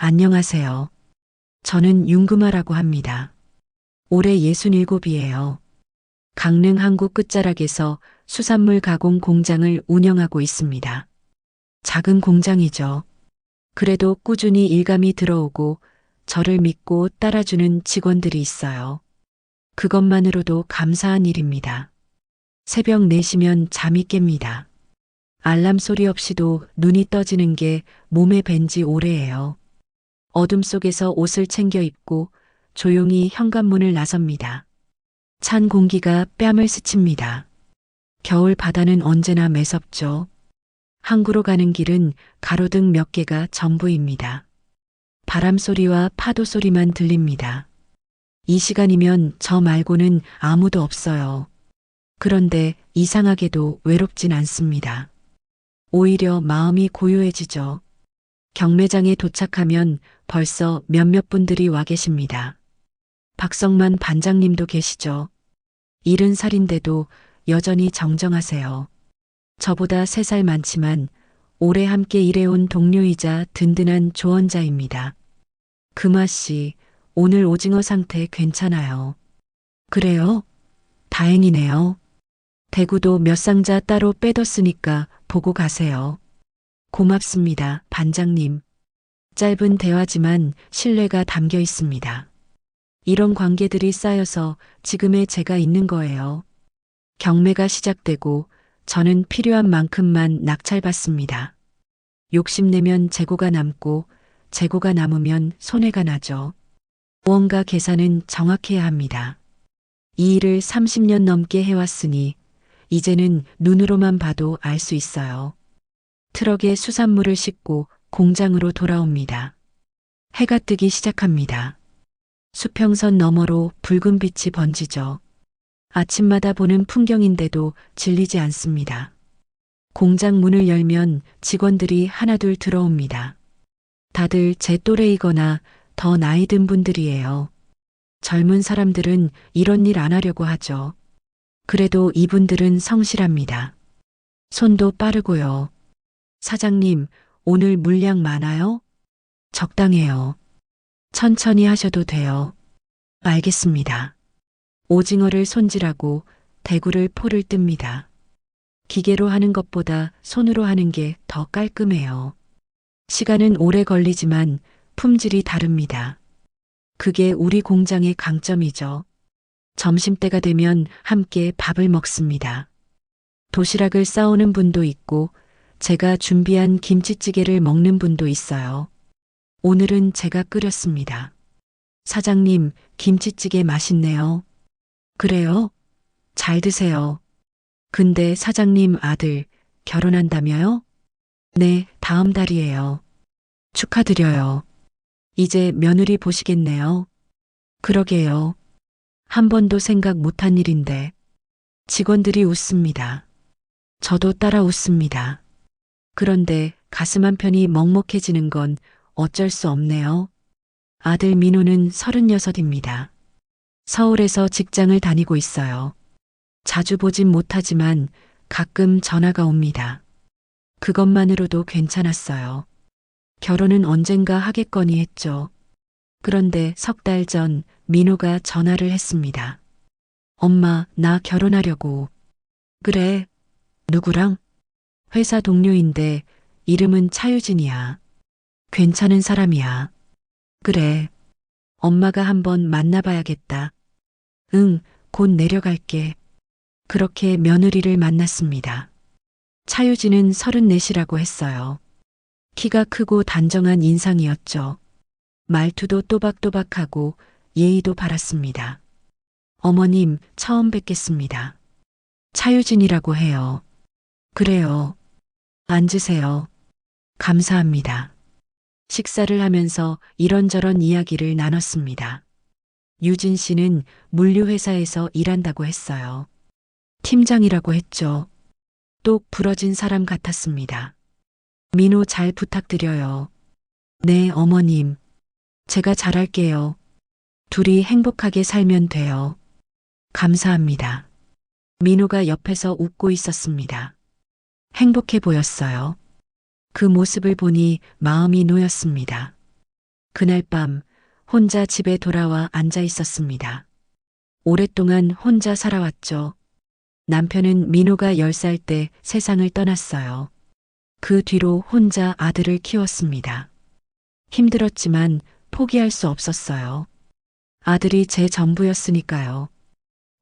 안녕하세요. 저는 윤금아라고 합니다. 올해 67이에요. 강릉 항구 끝자락에서 수산물 가공 공장을 운영하고 있습니다. 작은 공장이죠. 그래도 꾸준히 일감이 들어오고 저를 믿고 따라주는 직원들이 있어요. 그것만으로도 감사한 일입니다. 새벽 4시면 잠이 깹니다. 알람 소리 없이도 눈이 떠지는 게 몸에 밴지 오래예요. 어둠 속에서 옷을 챙겨 입고 조용히 현관문을 나섭니다. 찬 공기가 뺨을 스칩니다. 겨울 바다는 언제나 매섭죠. 항구로 가는 길은 가로등 몇 개가 전부입니다. 바람 소리와 파도 소리만 들립니다. 이 시간이면 저 말고는 아무도 없어요. 그런데 이상하게도 외롭진 않습니다. 오히려 마음이 고요해지죠. 경매장에 도착하면 벌써 몇몇 분들이 와 계십니다. 박성만 반장님도 계시죠. 70살인데도 여전히 정정하세요. 저보다 3살 많지만 오래 함께 일해온 동료이자 든든한 조언자입니다. 금아 씨, 오늘 오징어 상태 괜찮아요. 그래요? 다행이네요. 대구도 몇 상자 따로 빼뒀으니까 보고 가세요. 고맙습니다, 반장님. 짧은 대화지만 신뢰가 담겨 있습니다. 이런 관계들이 쌓여서 지금의 제가 있는 거예요. 경매가 시작되고 저는 필요한 만큼만 낙찰받습니다. 욕심내면 재고가 남고 재고가 남으면 손해가 나죠. 무언가 계산은 정확해야 합니다. 이 일을 30년 넘게 해왔으니 이제는 눈으로만 봐도 알 수 있어요. 트럭에 수산물을 싣고 공장으로 돌아옵니다. 해가 뜨기 시작합니다. 수평선 너머로 붉은 빛이 번지죠. 아침마다 보는 풍경인데도 질리지 않습니다. 공장 문을 열면 직원들이 하나둘 들어옵니다. 다들 제 또래이거나 더 나이 든 분들이에요. 젊은 사람들은 이런 일 안 하려고 하죠. 그래도 이분들은 성실합니다. 손도 빠르고요. 사장님, 오늘 물량 많아요? 적당해요. 천천히 하셔도 돼요. 알겠습니다. 오징어를 손질하고 대구를 포를 뜹니다. 기계로 하는 것보다 손으로 하는 게 더 깔끔해요. 시간은 오래 걸리지만 품질이 다릅니다. 그게 우리 공장의 강점이죠. 점심때가 되면 함께 밥을 먹습니다. 도시락을 싸오는 분도 있고 제가 준비한 김치찌개를 먹는 분도 있어요. 오늘은 제가 끓였습니다. 사장님, 김치찌개 맛있네요. 그래요? 잘 드세요. 근데 사장님 아들 결혼한다며요? 네, 다음 달이에요. 축하드려요. 이제 며느리 보시겠네요. 그러게요. 한 번도 생각 못한 일인데. 직원들이 웃습니다. 저도 따라 웃습니다. 그런데 가슴 한편이 먹먹해지는 건 어쩔 수 없네요. 아들 민호는 36입니다. 서울에서 직장을 다니고 있어요. 자주 보진 못하지만 가끔 전화가 옵니다. 그것만으로도 괜찮았어요. 결혼은 언젠가 하겠거니 했죠. 그런데 3달 전 민호가 전화를 했습니다. 엄마, 나 결혼하려고. 그래. 누구랑? 회사 동료인데 이름은 차유진이야. 괜찮은 사람이야. 그래. 엄마가 한번 만나봐야겠다. 응, 곧 내려갈게. 그렇게 며느리를 만났습니다. 차유진은 34이라고 했어요. 키가 크고 단정한 인상이었죠. 말투도 또박또박하고 예의도 바랐습니다. 어머님, 처음 뵙겠습니다. 차유진이라고 해요. 그래요. 앉으세요. 감사합니다. 식사를 하면서 이런저런 이야기를 나눴습니다. 유진 씨는 물류회사에서 일한다고 했어요. 팀장이라고 했죠. 똑 부러진 사람 같았습니다. 민호 잘 부탁드려요. 네, 어머님. 제가 잘할게요. 둘이 행복하게 살면 돼요. 감사합니다. 민호가 옆에서 웃고 있었습니다. 행복해 보였어요. 그 모습을 보니 마음이 놓였습니다. 그날 밤 혼자 집에 돌아와 앉아 있었습니다. 오랫동안 혼자 살아왔죠. 남편은 민호가 10살 때 세상을 떠났어요. 그 뒤로 혼자 아들을 키웠습니다. 힘들었지만 포기할 수 없었어요. 아들이 제 전부였으니까요.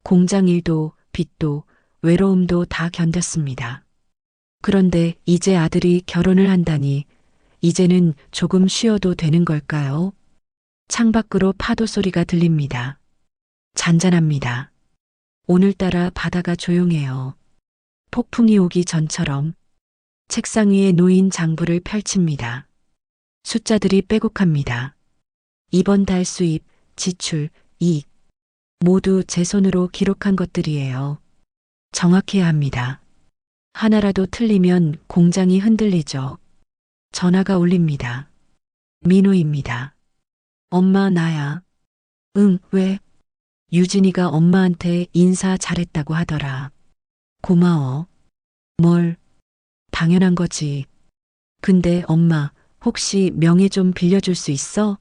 공장 일도, 빚도, 외로움도 다 견뎠습니다. 그런데 이제 아들이 결혼을 한다니 이제는 조금 쉬어도 되는 걸까요? 창밖으로 파도 소리가 들립니다. 잔잔합니다. 오늘따라 바다가 조용해요. 폭풍이 오기 전처럼 책상 위에 놓인 장부를 펼칩니다. 숫자들이 빼곡합니다. 이번 달 수입, 지출, 이익. 모두 제 손으로 기록한 것들이에요. 정확해야 합니다. 하나라도 틀리면 공장이 흔들리죠. 전화가 울립니다. 민호입니다. 엄마 나야. 응, 왜? 유진이가 엄마한테 인사 잘했다고 하더라. 고마워. 뭘? 당연한 거지. 근데 엄마, 혹시 명예 좀 빌려줄 수 있어?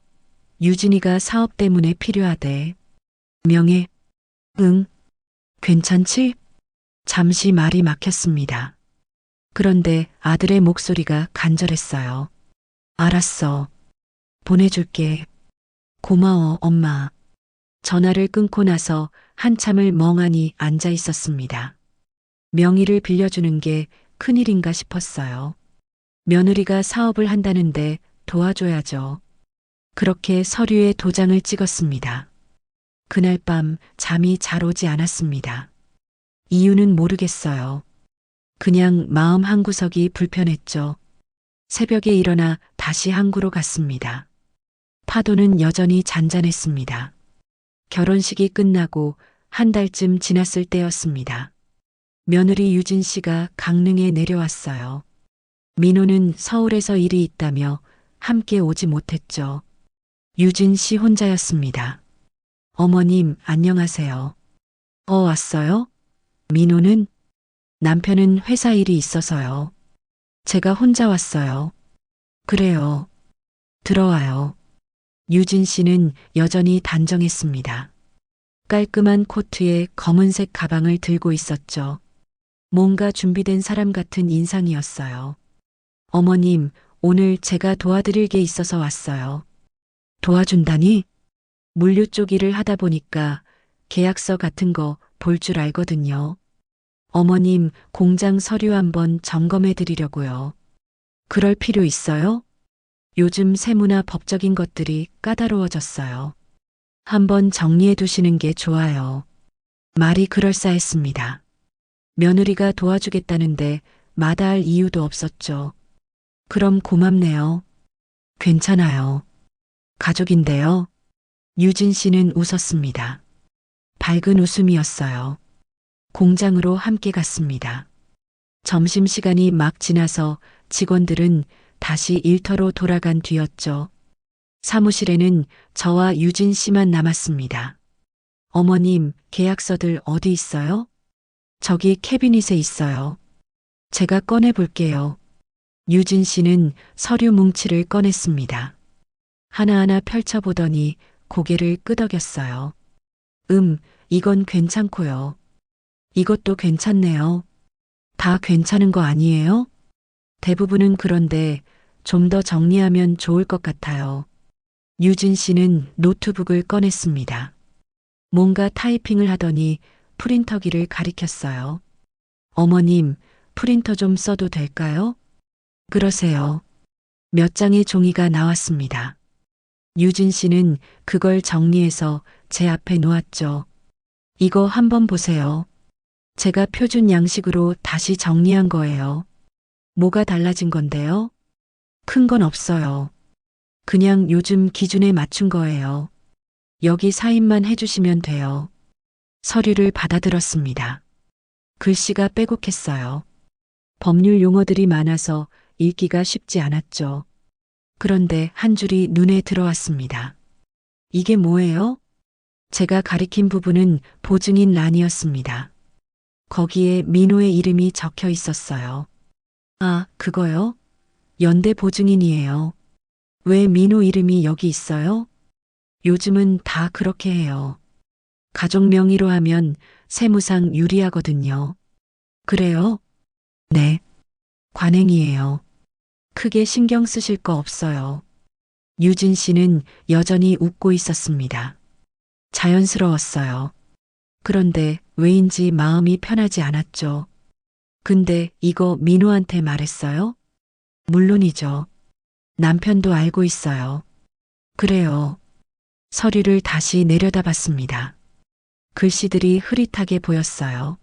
유진이가 사업 때문에 필요하대. 명예? 응. 괜찮지? 잠시 말이 막혔습니다. 그런데 아들의 목소리가 간절했어요. 알았어. 보내줄게. 고마워, 엄마. 전화를 끊고 나서 한참을 멍하니 앉아 있었습니다. 명의를 빌려주는 게 큰일인가 싶었어요. 며느리가 사업을 한다는데 도와줘야죠. 그렇게 서류에 도장을 찍었습니다. 그날 밤 잠이 잘 오지 않았습니다. 이유는 모르겠어요. 그냥 마음 한구석이 불편했죠. 새벽에 일어나 다시 항구로 갔습니다. 파도는 여전히 잔잔했습니다. 결혼식이 끝나고 한 달쯤 지났을 때였습니다. 며느리 유진 씨가 강릉에 내려왔어요. 민호는 서울에서 일이 있다며 함께 오지 못했죠. 유진 씨 혼자였습니다. 어머님, 안녕하세요. 왔어요? 민호는? 남편은 회사 일이 있어서요. 제가 혼자 왔어요. 그래요. 들어와요. 유진 씨는 여전히 단정했습니다. 깔끔한 코트에 검은색 가방을 들고 있었죠. 뭔가 준비된 사람 같은 인상이었어요. 어머님, 오늘 제가 도와드릴 게 있어서 왔어요. 도와준다니? 물류 쪽 일을 하다 보니까 계약서 같은 거 볼 줄 알거든요. 어머님, 공장 서류 한번 점검해 드리려고요. 그럴 필요 있어요? 요즘 세무나 법적인 것들이 까다로워졌어요. 한번 정리해 두시는 게 좋아요. 말이 그럴싸했습니다. 며느리가 도와주겠다는데 마다할 이유도 없었죠. 그럼 고맙네요. 괜찮아요. 가족인데요. 유진 씨는 웃었습니다. 밝은 웃음이었어요. 공장으로 함께 갔습니다. 점심시간이 막 지나서 직원들은 다시 일터로 돌아간 뒤였죠. 사무실에는 저와 유진 씨만 남았습니다. 어머님, 계약서들 어디 있어요? 저기 캐비닛에 있어요. 제가 꺼내 볼게요. 유진 씨는 서류 뭉치를 꺼냈습니다. 하나하나 펼쳐보더니 고개를 끄덕였어요. 이건 괜찮고요. 이것도 괜찮네요. 다 괜찮은 거 아니에요? 대부분은 그런데 좀 더 정리하면 좋을 것 같아요. 유진 씨는 노트북을 꺼냈습니다. 뭔가 타이핑을 하더니 프린터기를 가리켰어요. 어머님, 프린터 좀 써도 될까요? 그러세요. 몇 장의 종이가 나왔습니다. 유진 씨는 그걸 정리해서 제 앞에 놓았죠. 이거 한번 보세요. 제가 표준 양식으로 다시 정리한 거예요. 뭐가 달라진 건데요? 큰 건 없어요. 그냥 요즘 기준에 맞춘 거예요. 여기 사인만 해주시면 돼요. 서류를 받아들었습니다. 글씨가 빼곡했어요. 법률 용어들이 많아서 읽기가 쉽지 않았죠. 그런데 한 줄이 눈에 들어왔습니다. 이게 뭐예요? 제가 가리킨 부분은 보증인 란이었습니다. 거기에 민호의 이름이 적혀 있었어요. 아, 그거요? 연대 보증인이에요. 왜 민호 이름이 여기 있어요? 요즘은 다 그렇게 해요. 가족 명의로 하면 세무상 유리하거든요. 그래요? 네. 관행이에요. 크게 신경 쓰실 거 없어요. 유진 씨는 여전히 웃고 있었습니다. 자연스러웠어요. 그런데 왜인지 마음이 편하지 않았죠. 근데 이거 민호한테 말했어요? 물론이죠. 남편도 알고 있어요. 그래요. 서류를 다시 내려다봤습니다. 글씨들이 흐릿하게 보였어요.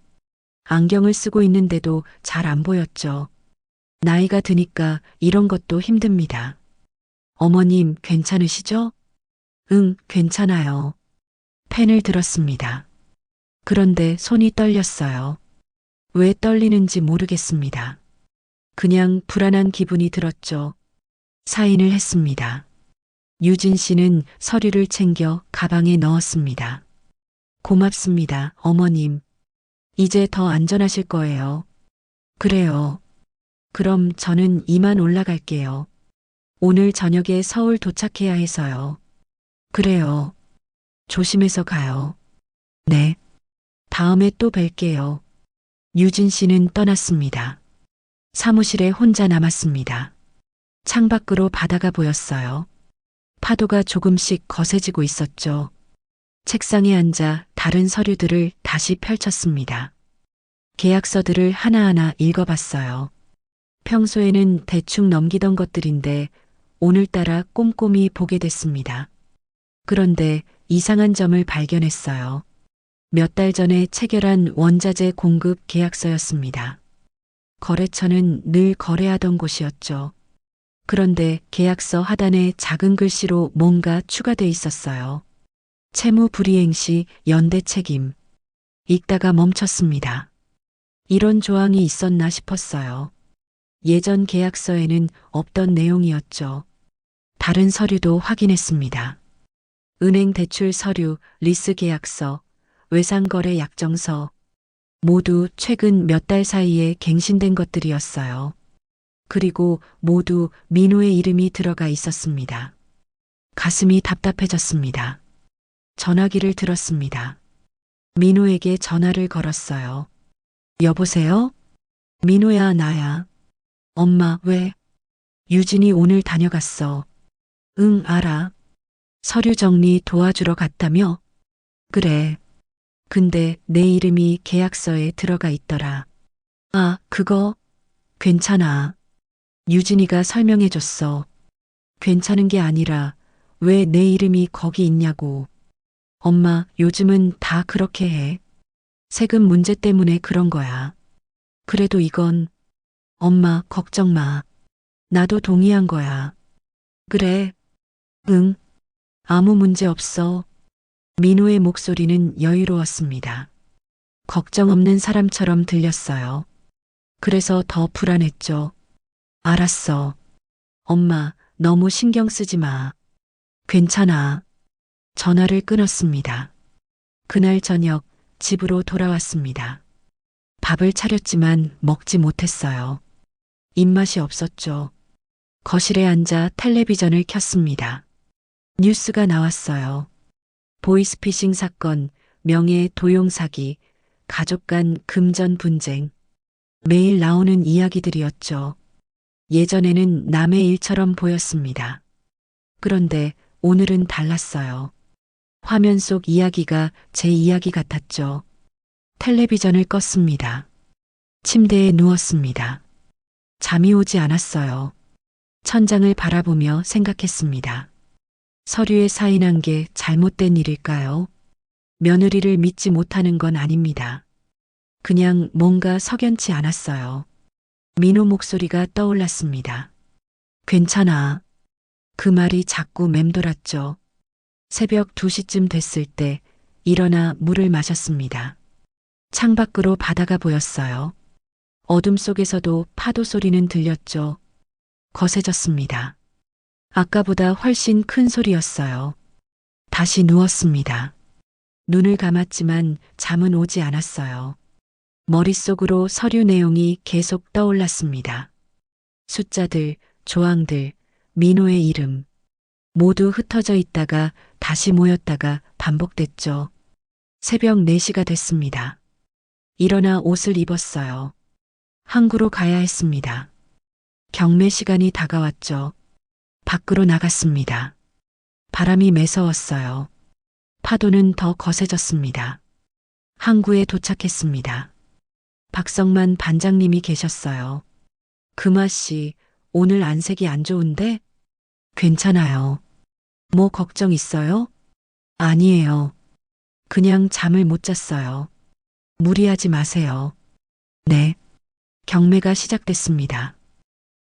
안경을 쓰고 있는데도 잘 안 보였죠. 나이가 드니까 이런 것도 힘듭니다. 어머님 괜찮으시죠? 응, 괜찮아요. 펜을 들었습니다. 그런데 손이 떨렸어요. 왜 떨리는지 모르겠습니다. 그냥 불안한 기분이 들었죠. 사인을 했습니다. 유진 씨는 서류를 챙겨 가방에 넣었습니다. 고맙습니다, 어머님. 이제 더 안전하실 거예요. 그래요. 그럼 저는 이만 올라갈게요. 오늘 저녁에 서울 도착해야 해서요. 그래요. 조심해서 가요. 네. 다음에 또 뵐게요. 유진 씨는 떠났습니다. 사무실에 혼자 남았습니다. 창밖으로 바다가 보였어요. 파도가 조금씩 거세지고 있었죠. 책상에 앉아 다른 서류들을 다시 펼쳤습니다. 계약서들을 하나하나 읽어봤어요. 평소에는 대충 넘기던 것들인데 오늘따라 꼼꼼히 보게 됐습니다. 그런데 이상한 점을 발견했어요. 몇 달 전에 체결한 원자재 공급 계약서였습니다. 거래처는 늘 거래하던 곳이었죠. 그런데 계약서 하단에 작은 글씨로 뭔가 추가돼 있었어요. 채무 불이행 시 연대 책임. 읽다가 멈췄습니다. 이런 조항이 있었나 싶었어요. 예전 계약서에는 없던 내용이었죠. 다른 서류도 확인했습니다. 은행 대출 서류, 리스 계약서, 외상거래 약정서, 모두 최근 몇 달 사이에 갱신된 것들이었어요. 그리고 모두 민호의 이름이 들어가 있었습니다. 가슴이 답답해졌습니다. 전화기를 들었습니다. 민호에게 전화를 걸었어요. 여보세요? 민호야, 나야. 엄마, 왜? 유진이 오늘 다녀갔어. 응, 알아. 서류 정리 도와주러 갔다며? 그래. 근데 내 이름이 계약서에 들어가 있더라. 아, 그거? 괜찮아. 유진이가 설명해줬어. 괜찮은 게 아니라 왜 내 이름이 거기 있냐고. 엄마, 요즘은 다 그렇게 해. 세금 문제 때문에 그런 거야. 그래도 이건 엄마, 걱정 마. 나도 동의한 거야. 그래. 응. 아무 문제 없어. 민호의 목소리는 여유로웠습니다. 걱정 없는 사람처럼 들렸어요. 그래서 더 불안했죠. 알았어. 엄마, 너무 신경 쓰지 마. 괜찮아. 전화를 끊었습니다. 그날 저녁 집으로 돌아왔습니다. 밥을 차렸지만 먹지 못했어요. 입맛이 없었죠. 거실에 앉아 텔레비전을 켰습니다. 뉴스가 나왔어요. 보이스피싱 사건, 명예 도용 사기, 가족 간 금전 분쟁. 매일 나오는 이야기들이었죠. 예전에는 남의 일처럼 보였습니다. 그런데 오늘은 달랐어요. 화면 속 이야기가 제 이야기 같았죠. 텔레비전을 껐습니다. 침대에 누웠습니다. 잠이 오지 않았어요. 천장을 바라보며 생각했습니다. 서류에 사인한 게 잘못된 일일까요? 며느리를 믿지 못하는 건 아닙니다. 그냥 뭔가 석연치 않았어요. 민호 목소리가 떠올랐습니다. 괜찮아. 그 말이 자꾸 맴돌았죠. 새벽 2시쯤 됐을 때 일어나 물을 마셨습니다. 창밖으로 바다가 보였어요. 어둠 속에서도 파도 소리는 들렸죠. 거세졌습니다. 아까보다 훨씬 큰 소리였어요. 다시 누웠습니다. 눈을 감았지만 잠은 오지 않았어요. 머릿속으로 서류 내용이 계속 떠올랐습니다. 숫자들, 조항들, 민호의 이름. 모두 흩어져 있다가 다시 모였다가 반복됐죠. 새벽 4시가 됐습니다. 일어나 옷을 입었어요. 항구로 가야 했습니다. 경매 시간이 다가왔죠. 밖으로 나갔습니다. 바람이 매서웠어요. 파도는 더 거세졌습니다. 항구에 도착했습니다. 박성만 반장님이 계셨어요. 금아 씨, 오늘 안색이 안 좋은데? 괜찮아요. 뭐 걱정 있어요? 아니에요. 그냥 잠을 못 잤어요. 무리하지 마세요. 네. 경매가 시작됐습니다.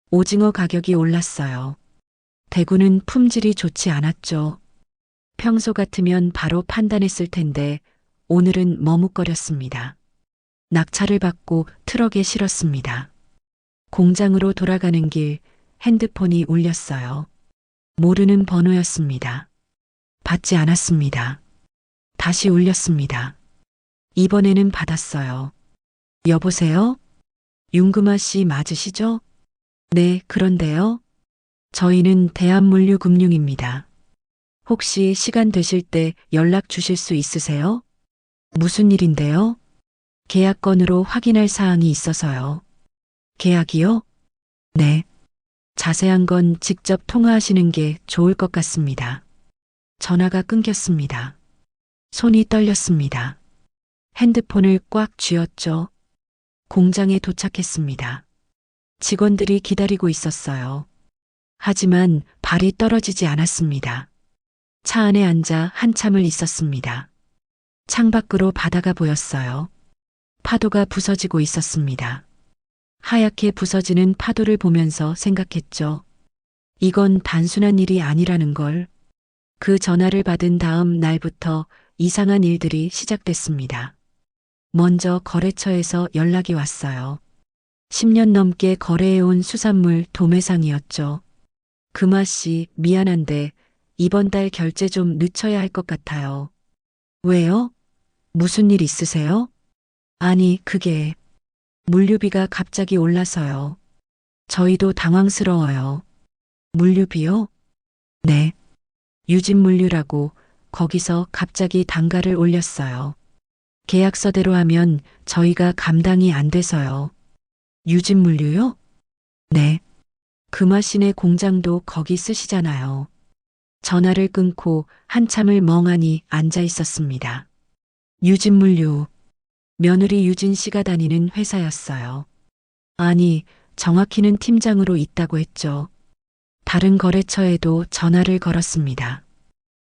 오징어 가격이 올랐어요. 대구는 품질이 좋지 않았죠. 평소 같으면 바로 판단했을 텐데 오늘은 머뭇거렸습니다. 낙찰을 받고 트럭에 실었습니다. 공장으로 돌아가는 길 핸드폰이 울렸어요. 모르는 번호였습니다. 받지 않았습니다. 다시 울렸습니다. 이번에는 받았어요. 여보세요? 윤금아 씨 맞으시죠? 네, 그런데요. 저희는 대한물류금융입니다. 혹시 시간 되실 때 연락 주실 수 있으세요? 무슨 일인데요? 계약 건으로 확인할 사항이 있어서요. 계약이요? 네. 자세한 건 직접 통화하시는 게 좋을 것 같습니다. 전화가 끊겼습니다. 손이 떨렸습니다. 핸드폰을 꽉 쥐었죠. 공장에 도착했습니다. 직원들이 기다리고 있었어요. 하지만 발이 떨어지지 않았습니다. 차 안에 앉아 한참을 있었습니다. 창밖으로 바다가 보였어요. 파도가 부서지고 있었습니다. 하얗게 부서지는 파도를 보면서 생각했죠. 이건 단순한 일이 아니라는 걸. 그 전화를 받은 다음 날부터 이상한 일들이 시작됐습니다. 먼저 거래처에서 연락이 왔어요. 10년 넘게 거래해온 수산물 도매상이었죠. 금아 씨, 미안한데 이번 달 결제 좀 늦춰야 할 것 같아요. 왜요? 무슨 일 있으세요? 아니, 그게 물류비가 갑자기 올라서요. 저희도 당황스러워요. 물류비요? 네. 유진물류라고 거기서 갑자기 단가를 올렸어요. 계약서대로 하면 저희가 감당이 안 돼서요. 유진물류요? 네. 금화신의 공장도 거기 쓰시잖아요. 전화를 끊고 한참을 멍하니 앉아 있었습니다. 유진물류. 며느리 유진 씨가 다니는 회사였어요. 아니, 정확히는 팀장으로 있다고 했죠. 다른 거래처에도 전화를 걸었습니다.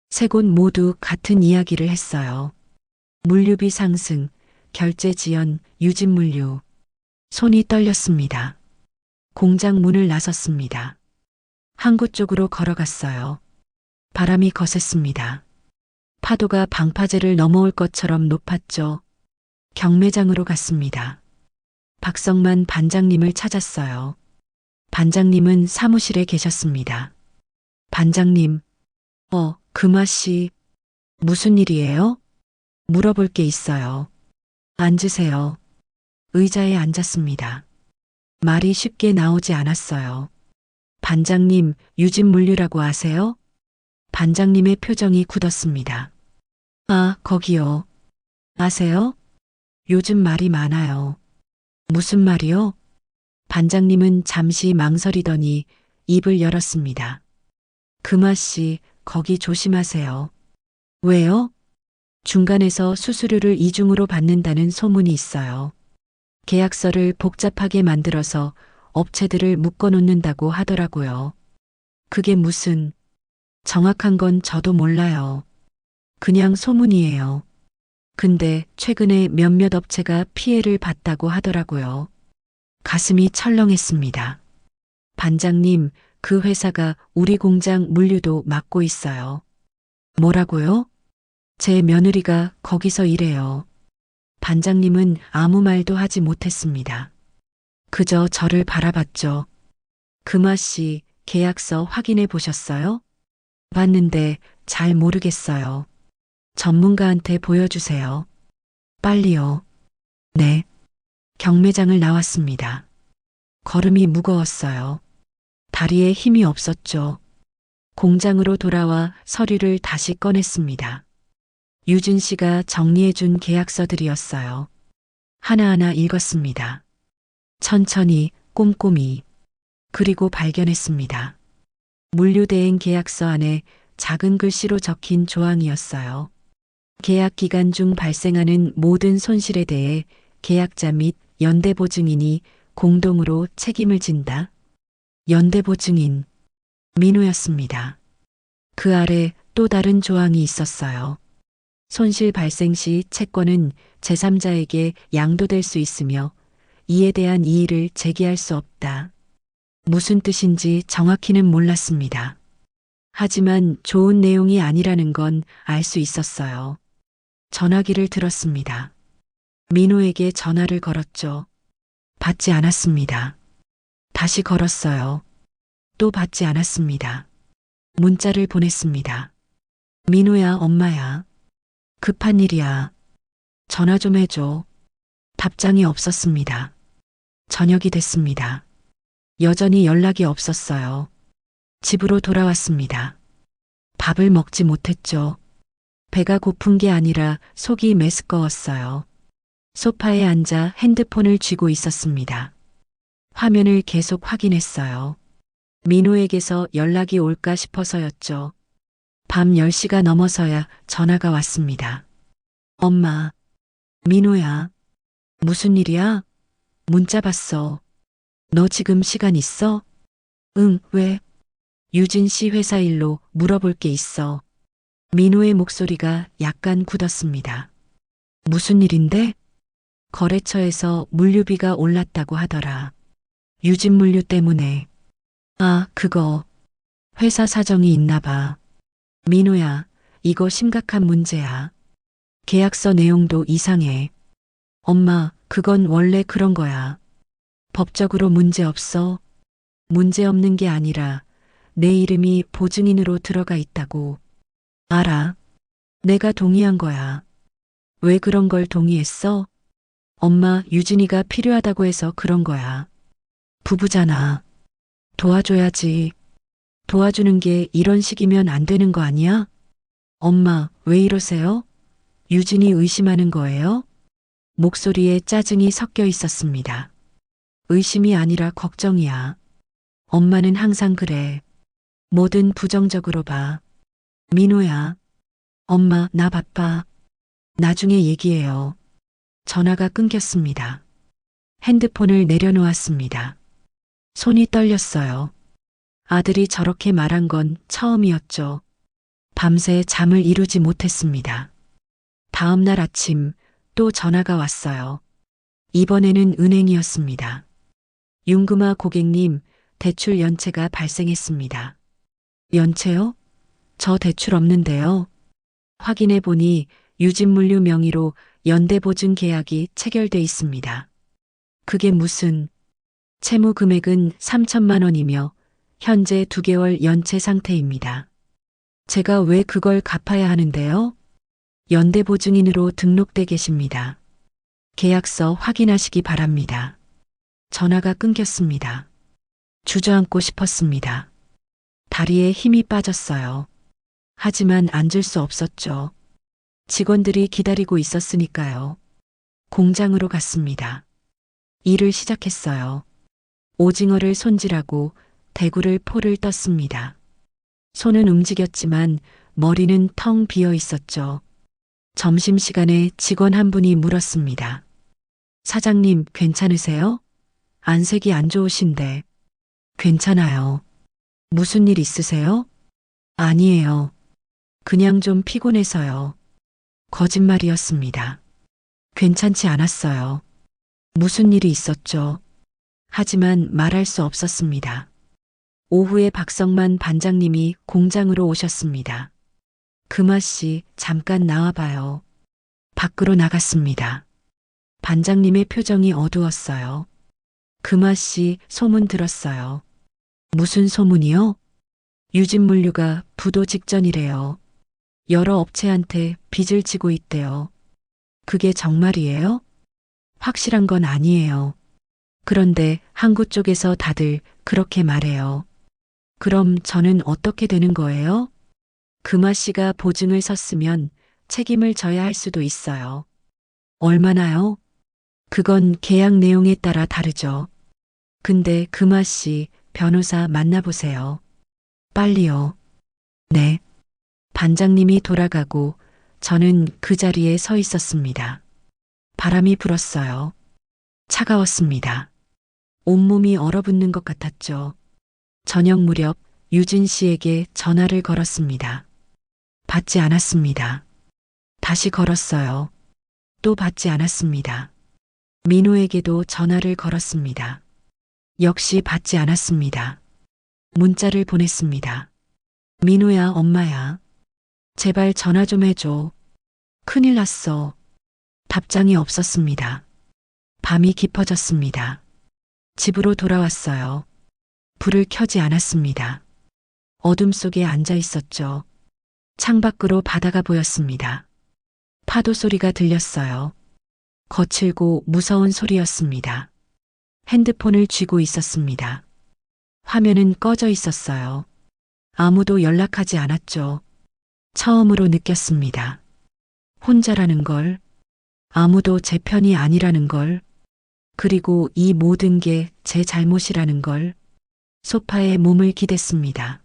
세 곳 모두 같은 이야기를 했어요. 물류비 상승, 결제 지연, 유진물류. 손이 떨렸습니다. 공장 문을 나섰습니다. 항구 쪽으로 걸어갔어요. 바람이 거셌습니다. 파도가 방파제를 넘어올 것처럼 높았죠. 경매장으로 갔습니다. 박성만 반장님을 찾았어요. 반장님은 사무실에 계셨습니다. 반장님, 금아 씨, 무슨 일이에요? 물어볼 게 있어요. 앉으세요. 의자에 앉았습니다. 말이 쉽게 나오지 않았어요. 반장님, 유진물류라고 아세요? 반장님의 표정이 굳었습니다. 아, 거기요. 아세요? 요즘 말이 많아요. 무슨 말이요? 반장님은 잠시 망설이더니 입을 열었습니다. 금아 씨, 거기 조심하세요. 왜요? 중간에서 수수료를 이중으로 받는다는 소문이 있어요. 계약서를 복잡하게 만들어서 업체들을 묶어놓는다고 하더라고요. 그게 무슨, 정확한 건 저도 몰라요. 그냥 소문이에요. 근데 최근에 몇몇 업체가 피해를 봤다고 하더라고요. 가슴이 철렁했습니다. 반장님, 그 회사가 우리 공장 물류도 맡고 있어요. 뭐라고요? 제 며느리가 거기서 일해요. 반장님은 아무 말도 하지 못했습니다. 그저 저를 바라봤죠. 금아 씨, 계약서 확인해 보셨어요? 봤는데 잘 모르겠어요. 전문가한테 보여주세요. 빨리요. 네. 경매장을 나왔습니다. 걸음이 무거웠어요. 다리에 힘이 없었죠. 공장으로 돌아와 서류를 다시 꺼냈습니다. 유진 씨가 정리해준 계약서들이었어요. 하나하나 읽었습니다. 천천히, 꼼꼼히. 그리고 발견했습니다. 물류대행 계약서 안에 작은 글씨로 적힌 조항이었어요. 계약 기간 중 발생하는 모든 손실에 대해 계약자 및 연대보증인이 공동으로 책임을 진다. 연대보증인, 민호였습니다. 그 아래 또 다른 조항이 있었어요. 손실 발생 시 채권은 제3자에게 양도될 수 있으며 이에 대한 이의를 제기할 수 없다. 무슨 뜻인지 정확히는 몰랐습니다. 하지만 좋은 내용이 아니라는 건 알 수 있었어요. 전화기를 들었습니다. 민호에게 전화를 걸었죠. 받지 않았습니다. 다시 걸었어요. 또 받지 않았습니다. 문자를 보냈습니다. 민호야, 엄마야. 급한 일이야. 전화 좀 해줘. 답장이 없었습니다. 저녁이 됐습니다. 여전히 연락이 없었어요. 집으로 돌아왔습니다. 밥을 먹지 못했죠. 배가 고픈 게 아니라 속이 메스꺼웠어요. 소파에 앉아 핸드폰을 쥐고 있었습니다. 화면을 계속 확인했어요. 민호에게서 연락이 올까 싶어서였죠. 밤 10시가 넘어서야 전화가 왔습니다. 엄마, 민호야. 무슨 일이야? 문자 봤어. 너 지금 시간 있어? 응, 왜? 유진 씨 회사 일로 물어볼 게 있어. 민호의 목소리가 약간 굳었습니다. 무슨 일인데? 거래처에서 물류비가 올랐다고 하더라. 유진 물류 때문에. 아, 그거. 회사 사정이 있나 봐. 민호야, 이거 심각한 문제야. 계약서 내용도 이상해. 엄마, 그건 원래 그런 거야. 법적으로 문제 없어. 문제 없는 게 아니라 내 이름이 보증인으로 들어가 있다고. 알아. 내가 동의한 거야. 왜 그런 걸 동의했어? 엄마, 유진이가 필요하다고 해서 그런 거야. 부부잖아. 도와줘야지. 도와주는 게 이런 식이면 안 되는 거 아니야? 엄마, 왜 이러세요? 유진이 의심하는 거예요? 목소리에 짜증이 섞여 있었습니다. 의심이 아니라 걱정이야. 엄마는 항상 그래. 뭐든 부정적으로 봐. 민호야. 엄마, 나 바빠. 나중에 얘기해요. 전화가 끊겼습니다. 핸드폰을 내려놓았습니다. 손이 떨렸어요. 아들이 저렇게 말한 건 처음이었죠. 밤새 잠을 이루지 못했습니다. 다음 날 아침 또 전화가 왔어요. 이번에는 은행이었습니다. 윤금아 고객님, 대출 연체가 발생했습니다. 연체요? 저 대출 없는데요. 확인해 보니 유진물류 명의로 연대보증 계약이 체결돼 있습니다. 그게 무슨, 채무 금액은 3천만 원이며 현재 2개월 연체 상태입니다. 제가 왜 그걸 갚아야 하는데요? 연대보증인으로 등록돼 계십니다. 계약서 확인하시기 바랍니다. 전화가 끊겼습니다. 주저앉고 싶었습니다. 다리에 힘이 빠졌어요. 하지만 앉을 수 없었죠. 직원들이 기다리고 있었으니까요. 공장으로 갔습니다. 일을 시작했어요. 오징어를 손질하고 대구를 포를 떴습니다. 손은 움직였지만 머리는 텅 비어 있었죠. 점심시간에 직원 한 분이 물었습니다. 사장님, 괜찮으세요? 안색이 안 좋으신데. 괜찮아요. 무슨 일 있으세요? 아니에요. 그냥 좀 피곤해서요. 거짓말이었습니다. 괜찮지 않았어요. 무슨 일이 있었죠? 하지만 말할 수 없었습니다. 오후에 박성만 반장님이 공장으로 오셨습니다. 금아 씨, 잠깐 나와봐요. 밖으로 나갔습니다. 반장님의 표정이 어두웠어요. 금아 씨, 소문 들었어요. 무슨 소문이요? 유진물류가 부도 직전이래요. 여러 업체한테 빚을 지고 있대요. 그게 정말이에요? 확실한 건 아니에요. 그런데 항구 쪽에서 다들 그렇게 말해요. 그럼 저는 어떻게 되는 거예요? 금아 씨가 보증을 섰으면 책임을 져야 할 수도 있어요. 얼마나요? 그건 계약 내용에 따라 다르죠. 근데 금아 씨, 변호사 만나보세요. 빨리요. 네. 반장님이 돌아가고 저는 그 자리에 서 있었습니다. 바람이 불었어요. 차가웠습니다. 온몸이 얼어붙는 것 같았죠. 저녁 무렵 유진 씨에게 전화를 걸었습니다. 받지 않았습니다. 다시 걸었어요. 또 받지 않았습니다. 민호에게도 전화를 걸었습니다. 역시 받지 않았습니다. 문자를 보냈습니다. 민호야, 엄마야. 제발 전화 좀 해줘. 큰일 났어. 답장이 없었습니다. 밤이 깊어졌습니다. 집으로 돌아왔어요. 불을 켜지 않았습니다. 어둠 속에 앉아 있었죠. 창밖으로 바다가 보였습니다. 파도 소리가 들렸어요. 거칠고 무서운 소리였습니다. 핸드폰을 쥐고 있었습니다. 화면은 꺼져 있었어요. 아무도 연락하지 않았죠. 처음으로 느꼈습니다. 혼자라는 걸, 아무도 제 편이 아니라는 걸, 그리고 이 모든 게 제 잘못이라는 걸. 소파에 몸을 기댔습니다.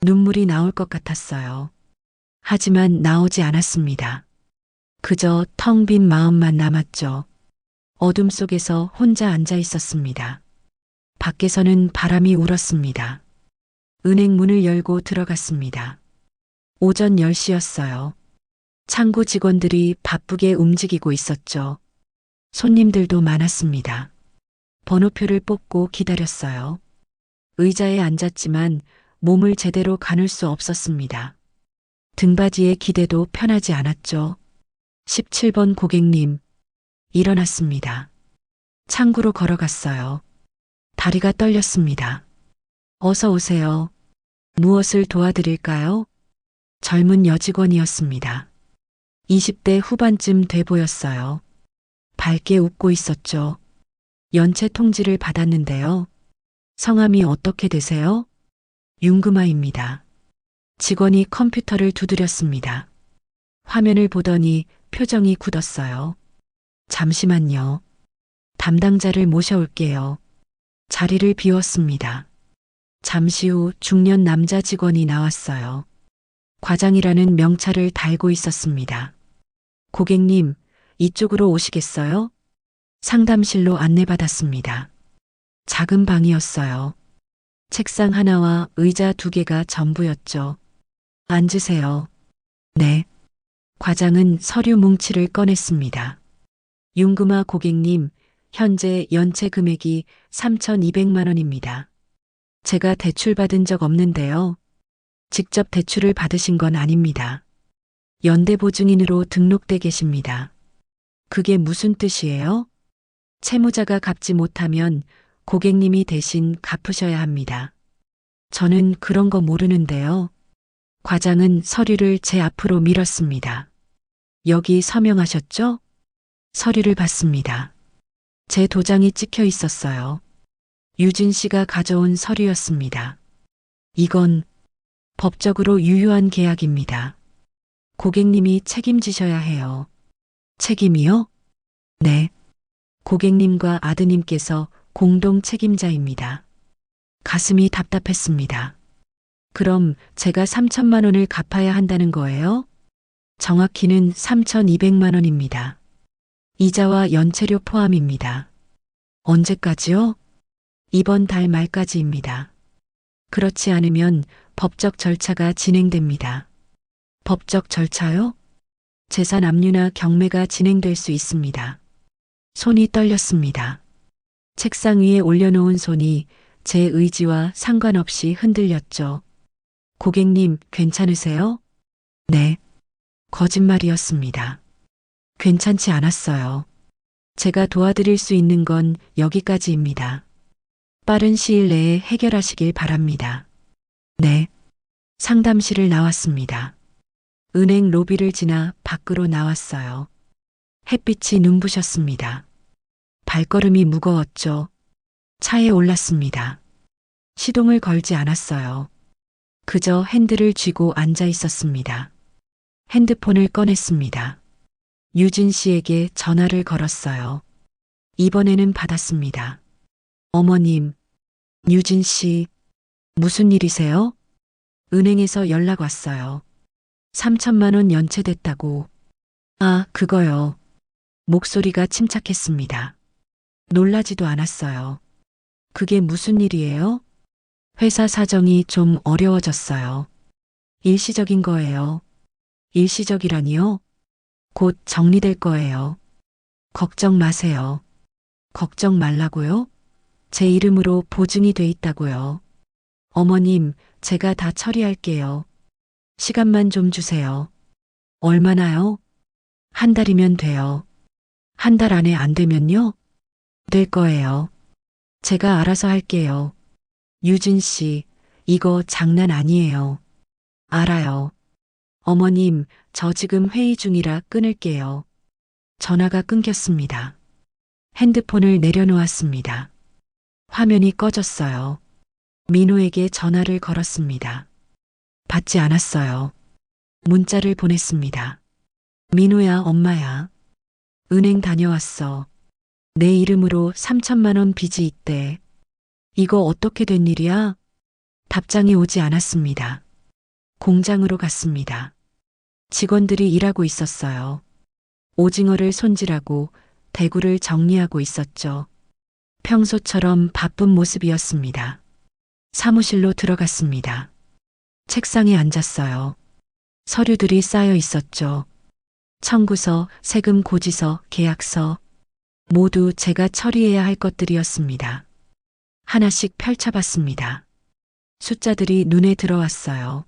눈물이 나올 것 같았어요. 하지만 나오지 않았습니다. 그저 텅 빈 마음만 남았죠. 어둠 속에서 혼자 앉아 있었습니다. 밖에서는 바람이 울었습니다. 은행 문을 열고 들어갔습니다. 오전 10시였어요. 창구 직원들이 바쁘게 움직이고 있었죠. 손님들도 많았습니다. 번호표를 뽑고 기다렸어요. 의자에 앉았지만 몸을 제대로 가눌 수 없었습니다. 등받이의 기대도 편하지 않았죠. 17번 고객님, 일어났습니다. 창구로 걸어갔어요. 다리가 떨렸습니다. 어서 오세요. 무엇을 도와드릴까요? 젊은 여직원이었습니다. 20대 후반쯤 돼 보였어요. 밝게 웃고 있었죠. 연체 통지를 받았는데요. 성함이 어떻게 되세요? 윤금아입니다. 직원이 컴퓨터를 두드렸습니다. 화면을 보더니 표정이 굳었어요. 잠시만요. 담당자를 모셔올게요. 자리를 비웠습니다. 잠시 후 중년 남자 직원이 나왔어요. 과장이라는 명찰을 달고 있었습니다. 고객님, 이쪽으로 오시겠어요? 상담실로 안내받았습니다. 작은 방이었어요. 책상 하나와 의자 2개가 전부였죠. 앉으세요. 네. 과장은 서류 뭉치를 꺼냈습니다. 윤금아 고객님, 현재 연체 금액이 3,200만 원입니다. 제가 대출 받은 적 없는데요. 직접 대출을 받으신 건 아닙니다. 연대보증인으로 등록돼 계십니다. 그게 무슨 뜻이에요? 채무자가 갚지 못하면 고객님이 대신 갚으셔야 합니다. 저는 그런 거 모르는데요. 과장은 서류를 제 앞으로 밀었습니다. 여기 서명하셨죠? 서류를 받습니다. 제 도장이 찍혀 있었어요. 유진 씨가 가져온 서류였습니다. 이건 법적으로 유효한 계약입니다. 고객님이 책임지셔야 해요. 책임이요? 네. 고객님과 아드님께서 공동 책임자입니다. 가슴이 답답했습니다. 그럼 제가 3천만 원을 갚아야 한다는 거예요? 정확히는 3,200만 원입니다. 이자와 연체료 포함입니다. 언제까지요? 이번 달 말까지입니다. 그렇지 않으면 법적 절차가 진행됩니다. 법적 절차요? 재산 압류나 경매가 진행될 수 있습니다. 손이 떨렸습니다. 책상 위에 올려놓은 손이 제 의지와 상관없이 흔들렸죠. 고객님, 괜찮으세요? 네. 거짓말이었습니다. 괜찮지 않았어요. 제가 도와드릴 수 있는 건 여기까지입니다. 빠른 시일 내에 해결하시길 바랍니다. 네. 상담실을 나왔습니다. 은행 로비를 지나 밖으로 나왔어요. 햇빛이 눈부셨습니다. 발걸음이 무거웠죠. 차에 올랐습니다. 시동을 걸지 않았어요. 그저 핸들을 쥐고 앉아 있었습니다. 핸드폰을 꺼냈습니다. 유진 씨에게 전화를 걸었어요. 이번에는 받았습니다. 어머님, 유진 씨, 무슨 일이세요? 은행에서 연락 왔어요. 3천만 원 연체됐다고. 아, 그거요. 목소리가 침착했습니다. 놀라지도 않았어요. 그게 무슨 일이에요? 회사 사정이 좀 어려워졌어요. 일시적인 거예요. 일시적이라니요? 곧 정리될 거예요. 걱정 마세요. 걱정 말라고요? 제 이름으로 보증이 돼 있다고요. 어머님, 제가 다 처리할게요. 시간만 좀 주세요. 얼마나요? 한 달이면 돼요. 한 달 안에 안 되면요? 될 거예요. 제가 알아서 할게요. 유진 씨, 이거 장난 아니에요. 알아요. 어머님, 저 지금 회의 중이라 끊을게요. 전화가 끊겼습니다. 핸드폰을 내려놓았습니다. 화면이 꺼졌어요. 민호에게 전화를 걸었습니다. 받지 않았어요. 문자를 보냈습니다. 민호야, 엄마야. 은행 다녀왔어. 내 이름으로 3천만 원 빚이 있대. 이거 어떻게 된 일이야? 답장이 오지 않았습니다. 공장으로 갔습니다. 직원들이 일하고 있었어요. 오징어를 손질하고 대구를 정리하고 있었죠. 평소처럼 바쁜 모습이었습니다. 사무실로 들어갔습니다. 책상에 앉았어요. 서류들이 쌓여 있었죠. 청구서, 세금 고지서, 계약서, 모두 제가 처리해야 할 것들이었습니다. 하나씩 펼쳐봤습니다. 숫자들이 눈에 들어왔어요.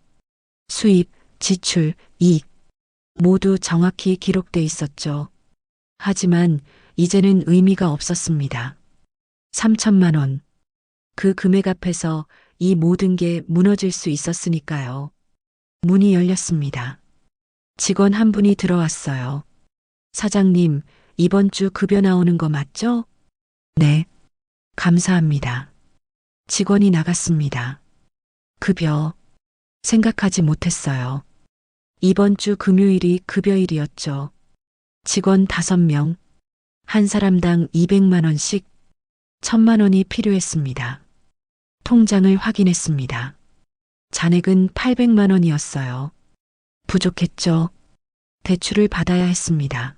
수입, 지출, 이익, 모두 정확히 기록돼 있었죠. 하지만 이제는 의미가 없었습니다. 3천만 원. 그 금액 앞에서 이 모든 게 무너질 수 있었으니까요. 문이 열렸습니다. 직원 한 분이 들어왔어요. 사장님, 이번 주 급여 나오는 거 맞죠? 네. 감사합니다. 직원이 나갔습니다. 급여. 생각하지 못했어요. 이번 주 금요일이 급여일이었죠. 직원 5명, 한 사람당 200만 원씩 1,000만 원이 필요했습니다. 통장을 확인했습니다. 잔액은 800만 원이었어요. 부족했죠. 대출을 받아야 했습니다.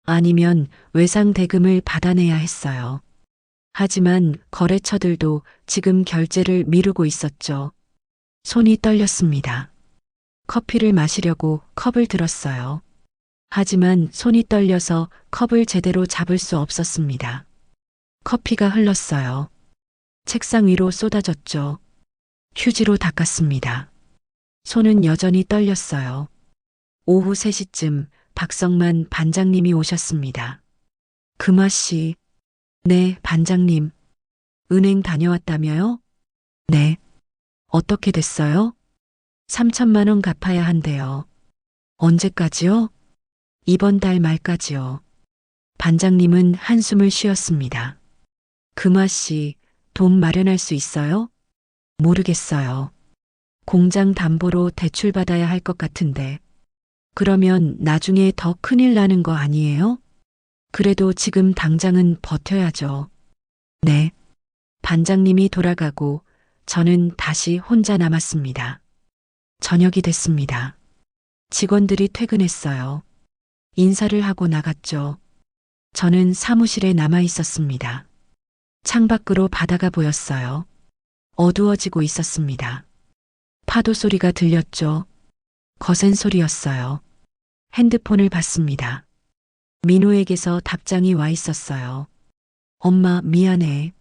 아니면 외상 대금을 받아내야 했어요. 하지만 거래처들도 지금 결제를 미루고 있었죠. 손이 떨렸습니다. 커피를 마시려고 컵을 들었어요. 하지만 손이 떨려서 컵을 제대로 잡을 수 없었습니다. 커피가 흘렀어요. 책상 위로 쏟아졌죠. 휴지로 닦았습니다. 손은 여전히 떨렸어요. 오후 3시쯤 박성만 반장님이 오셨습니다. 금화 씨. 네, 반장님. 은행 다녀왔다며요? 네. 어떻게 됐어요? 3천만 원 갚아야 한대요. 언제까지요? 이번 달 말까지요. 반장님은 한숨을 쉬었습니다. 금화 씨, 돈 마련할 수 있어요? 모르겠어요. 공장 담보로 대출받아야 할 것 같은데. 그러면 나중에 더 큰일 나는 거 아니에요? 그래도 지금 당장은 버텨야죠. 네. 반장님이 돌아가고 저는 다시 혼자 남았습니다. 저녁이 됐습니다. 직원들이 퇴근했어요. 인사를 하고 나갔죠. 저는 사무실에 남아 있었습니다. 창밖으로 바다가 보였어요. 어두워지고 있었습니다. 파도 소리가 들렸죠. 거센 소리였어요. 핸드폰을 봤습니다. 민호에게서 답장이 와 있었어요. 엄마, 미안해.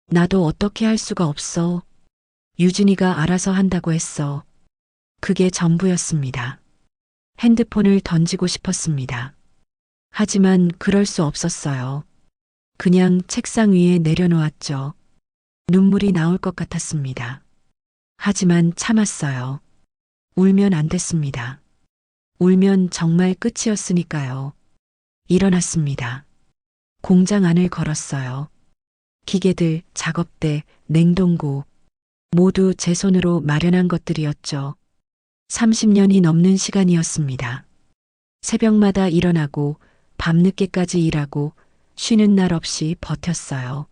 나도 어떻게 할 수가 없어. 유진이가 알아서 한다고 했어. 그게 전부였습니다. 핸드폰을 던지고 싶었습니다. 하지만 그럴 수 없었어요. 그냥 책상 위에 내려놓았죠. 눈물이 나올 것 같았습니다. 하지만 참았어요. 울면 안 됐습니다. 울면 정말 끝이었으니까요. 일어났습니다. 공장 안을 걸었어요. 기계들, 작업대, 냉동고, 모두 제 손으로 마련한 것들이었죠. 30년이 넘는 시간이었습니다. 새벽마다 일어나고 밤늦게까지 일하고 쉬는 날 없이 버텼어요.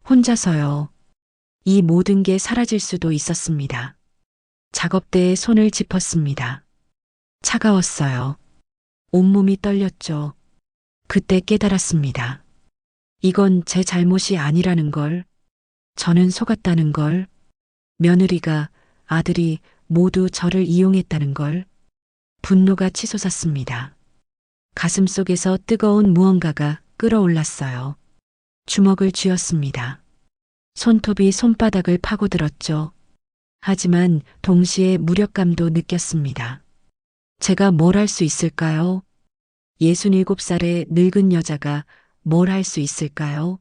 혼자서요. 이 모든 게 사라질 수도 있었습니다. 작업대에 손을 짚었습니다. 차가웠어요. 온몸이 떨렸죠. 그때 깨달았습니다. 이건 제 잘못이 아니라는 걸, 저는 속았다는 걸, 며느리가, 아들이 모두 저를 이용했다는 걸, 분노가 치솟았습니다. 가슴 속에서 뜨거운 무언가가 끓어올랐어요. 주먹을 쥐었습니다. 손톱이 손바닥을 파고들었죠. 하지만 동시에 무력감도 느꼈습니다. 제가 뭘 할 수 있을까요? 67살의 늙은 여자가 뭘 할 수 있을까요?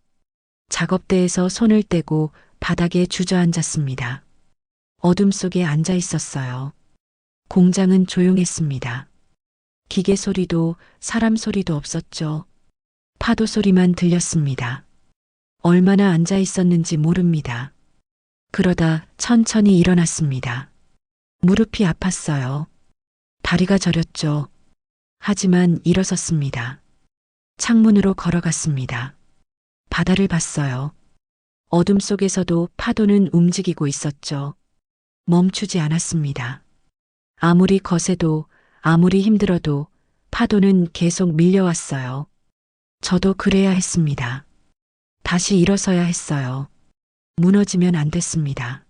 작업대에서 손을 떼고 바닥에 주저앉았습니다. 어둠 속에 앉아 있었어요. 공장은 조용했습니다. 기계 소리도 사람 소리도 없었죠. 파도 소리만 들렸습니다. 얼마나 앉아 있었는지 모릅니다. 그러다 천천히 일어났습니다. 무릎이 아팠어요. 다리가 저렸죠. 하지만 일어섰습니다. 창문으로 걸어갔습니다. 바다를 봤어요. 어둠 속에서도 파도는 움직이고 있었죠. 멈추지 않았습니다. 아무리 거세도 아무리 힘들어도 파도는 계속 밀려왔어요. 저도 그래야 했습니다. 다시 일어서야 했어요. 무너지면 안 됐습니다.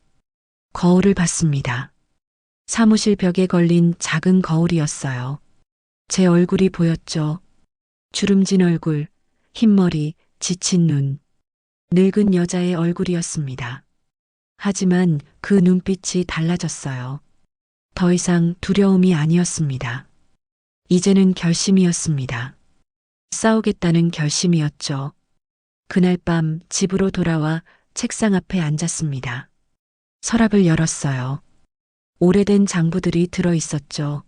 거울을 봤습니다. 사무실 벽에 걸린 작은 거울이었어요. 제 얼굴이 보였죠. 주름진 얼굴, 흰머리, 지친 눈. 늙은 여자의 얼굴이었습니다. 하지만 그 눈빛이 달라졌어요. 더 이상 두려움이 아니었습니다. 이제는 결심이었습니다. 싸우겠다는 결심이었죠. 그날 밤 집으로 돌아와 책상 앞에 앉았습니다. 서랍을 열었어요. 오래된 장부들이 들어 있었죠.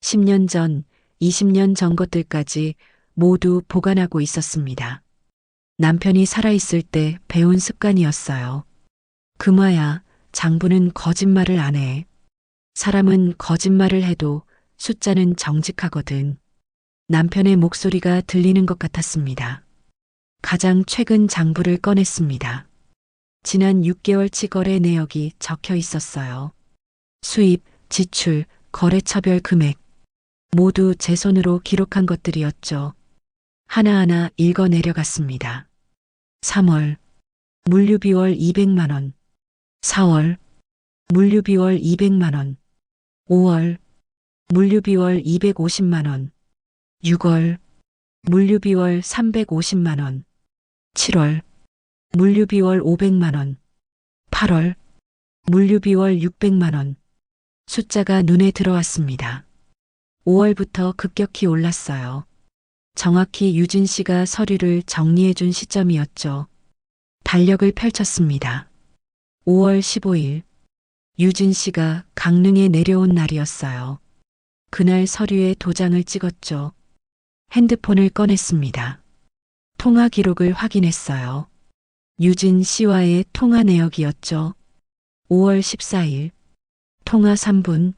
10년 전, 20년 전 것들까지 모두 보관하고 있었습니다. 남편이 살아있을 때 배운 습관이었어요. 금화야, 장부는 거짓말을 안 해. 사람은 거짓말을 해도 숫자는 정직하거든. 남편의 목소리가 들리는 것 같았습니다. 가장 최근 장부를 꺼냈습니다. 지난 6개월치 거래 내역이 적혀 있었어요. 수입, 지출, 거래처별 금액. 모두 제 손으로 기록한 것들이었죠. 하나하나 읽어 내려갔습니다. 3월, 물류비월 200만 원. 4월, 물류비월 200만 원. 5월, 물류비월 250만 원. 6월, 물류비월 350만 원. 7월, 물류비월 500만 원. 8월, 물류비월 600만 원. 숫자가 눈에 들어왔습니다. 5월부터 급격히 올랐어요. 정확히 유진 씨가 서류를 정리해 준 시점이었죠. 달력을 펼쳤습니다. 5월 15일, 유진 씨가 강릉에 내려온 날이었어요. 그날 서류에 도장을 찍었죠. 핸드폰을 꺼냈습니다. 통화 기록을 확인했어요. 유진 씨와의 통화 내역이었죠. 5월 14일, 통화 3분,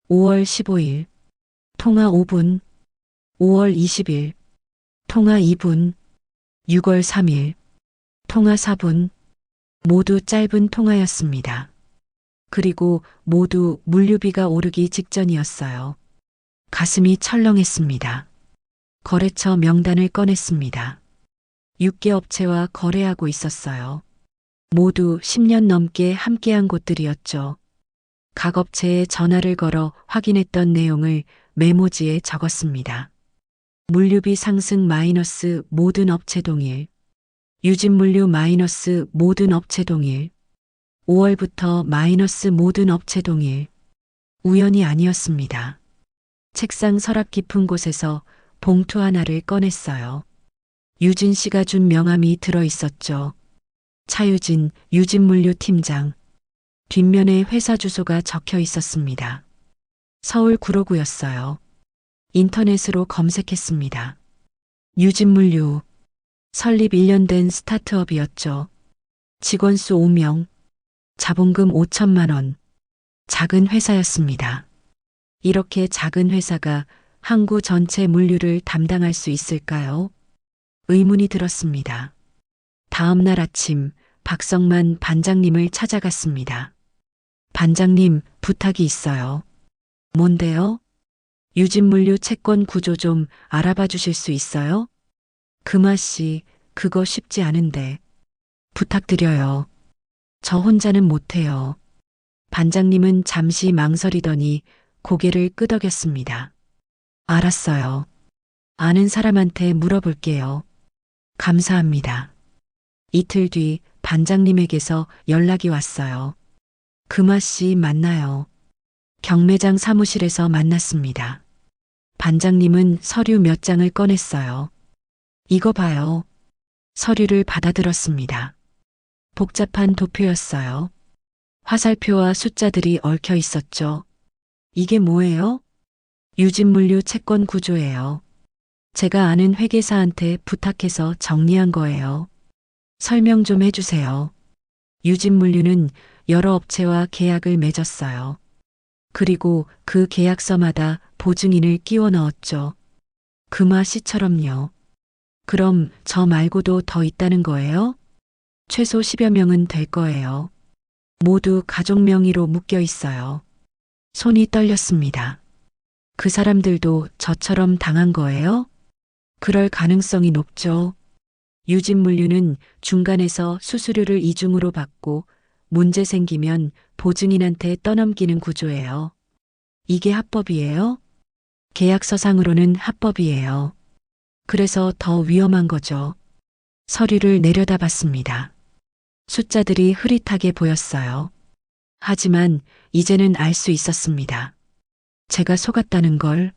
5월 15일, 통화 5분, 5월 20일, 통화 2분, 6월 3일, 통화 4분, 모두 짧은 통화였습니다. 그리고 모두 물류비가 오르기 직전이었어요. 가슴이 철렁했습니다. 거래처 명단을 꺼냈습니다. 6개 업체와 거래하고 있었어요. 모두 10년 넘게 함께한 곳들이었죠. 각 업체에 전화를 걸어 확인했던 내용을 메모지에 적었습니다. 물류비 상승 마이너스 모든 업체 동일. 유진물류 마이너스 모든 업체 동일. 5월부터 마이너스 모든 업체 동일. 우연이 아니었습니다. 책상 서랍 깊은 곳에서 봉투 하나를 꺼냈어요. 유진 씨가 준 명함이 들어 있었죠. 차유진, 유진물류 팀장. 뒷면에 회사 주소가 적혀 있었습니다. 서울 구로구였어요. 인터넷으로 검색했습니다. 유진물류. 설립 1년 된 스타트업이었죠. 직원 수 5명. 자본금 5천만 원. 작은 회사였습니다. 이렇게 작은 회사가 항구 전체 물류를 담당할 수 있을까요? 의문이 들었습니다. 다음 날 아침 박성만 반장님을 찾아갔습니다. 반장님, 부탁이 있어요. 뭔데요? 유진물류 채권 구조 좀 알아봐 주실 수 있어요? 금아 씨, 그거 쉽지 않은데. 부탁드려요. 저 혼자는 못해요. 반장님은 잠시 망설이더니 고개를 끄덕였습니다. 알았어요. 아는 사람한테 물어볼게요. 감사합니다. 이틀 뒤 반장님에게서 연락이 왔어요. 금아 씨 맞나요? 경매장 사무실에서 만났습니다. 반장님은 서류 몇 장을 꺼냈어요. 이거 봐요. 서류를 받아들었습니다. 복잡한 도표였어요. 화살표와 숫자들이 얽혀 있었죠. 이게 뭐예요? 유진물류 채권 구조예요. 제가 아는 회계사한테 부탁해서 정리한 거예요. 설명 좀 해주세요. 유진물류는 여러 업체와 계약을 맺었어요. 그리고 그 계약서마다 보증인을 끼워 넣었죠. 금아 씨처럼요. 그럼 저 말고도 더 있다는 거예요? 최소 10여 명은 될 거예요. 모두 가족 명의로 묶여 있어요. 손이 떨렸습니다. 그 사람들도 저처럼 당한 거예요? 그럴 가능성이 높죠. 유진물류는 중간에서 수수료를 이중으로 받고 문제 생기면 보증인한테 떠넘기는 구조예요. 이게 합법이에요? 계약서상으로는 합법이에요. 그래서 더 위험한 거죠. 서류를 내려다봤습니다. 숫자들이 흐릿하게 보였어요. 하지만 이제는 알 수 있었습니다. 제가 속았다는 걸,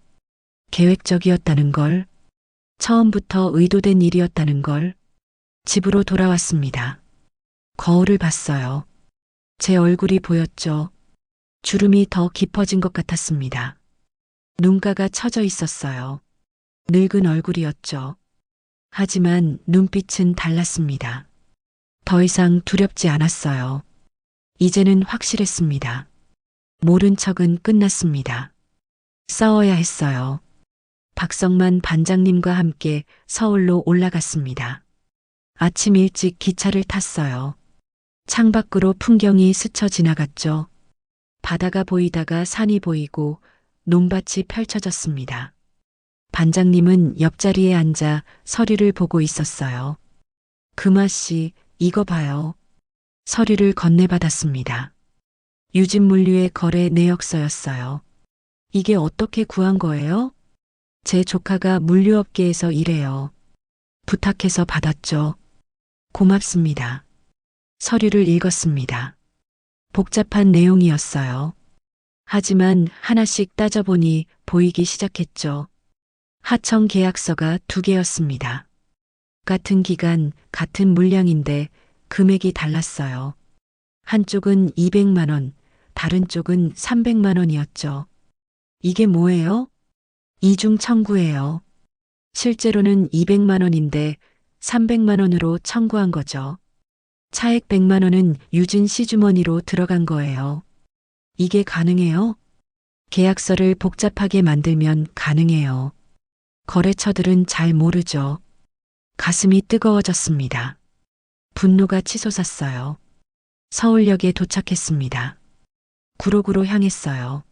계획적이었다는 걸, 처음부터 의도된 일이었다는 걸. 집으로 돌아왔습니다. 거울을 봤어요. 제 얼굴이 보였죠. 주름이 더 깊어진 것 같았습니다. 눈가가 처져 있었어요. 늙은 얼굴이었죠. 하지만 눈빛은 달랐습니다. 더 이상 두렵지 않았어요. 이제는 확실했습니다. 모른 척은 끝났습니다. 싸워야 했어요. 박성만 반장님과 함께 서울로 올라갔습니다. 아침 일찍 기차를 탔어요. 창밖으로 풍경이 스쳐 지나갔죠. 바다가 보이다가 산이 보이고 논밭이 펼쳐졌습니다. 반장님은 옆자리에 앉아 서류를 보고 있었어요. 금아 씨, 이거 봐요. 서류를 건네받았습니다. 유진물류의 거래 내역서였어요. 이게 어떻게 구한 거예요? 제 조카가 물류업계에서 일해요. 부탁해서 받았죠. 고맙습니다. 서류를 읽었습니다. 복잡한 내용이었어요. 하지만 하나씩 따져보니 보이기 시작했죠. 하청 계약서가 2개였습니다. 같은 기간, 같은 물량인데 금액이 달랐어요. 한쪽은 200만 원, 다른 쪽은 300만 원이었죠. 이게 뭐예요? 이중 청구예요. 실제로는 200만 원인데 300만 원으로 청구한 거죠. 차액 100만 원은 유진 씨 주머니로 들어간 거예요. 이게 가능해요? 계약서를 복잡하게 만들면 가능해요. 거래처들은 잘 모르죠. 가슴이 뜨거워졌습니다. 분노가 치솟았어요. 서울역에 도착했습니다. 구로구로 향했어요.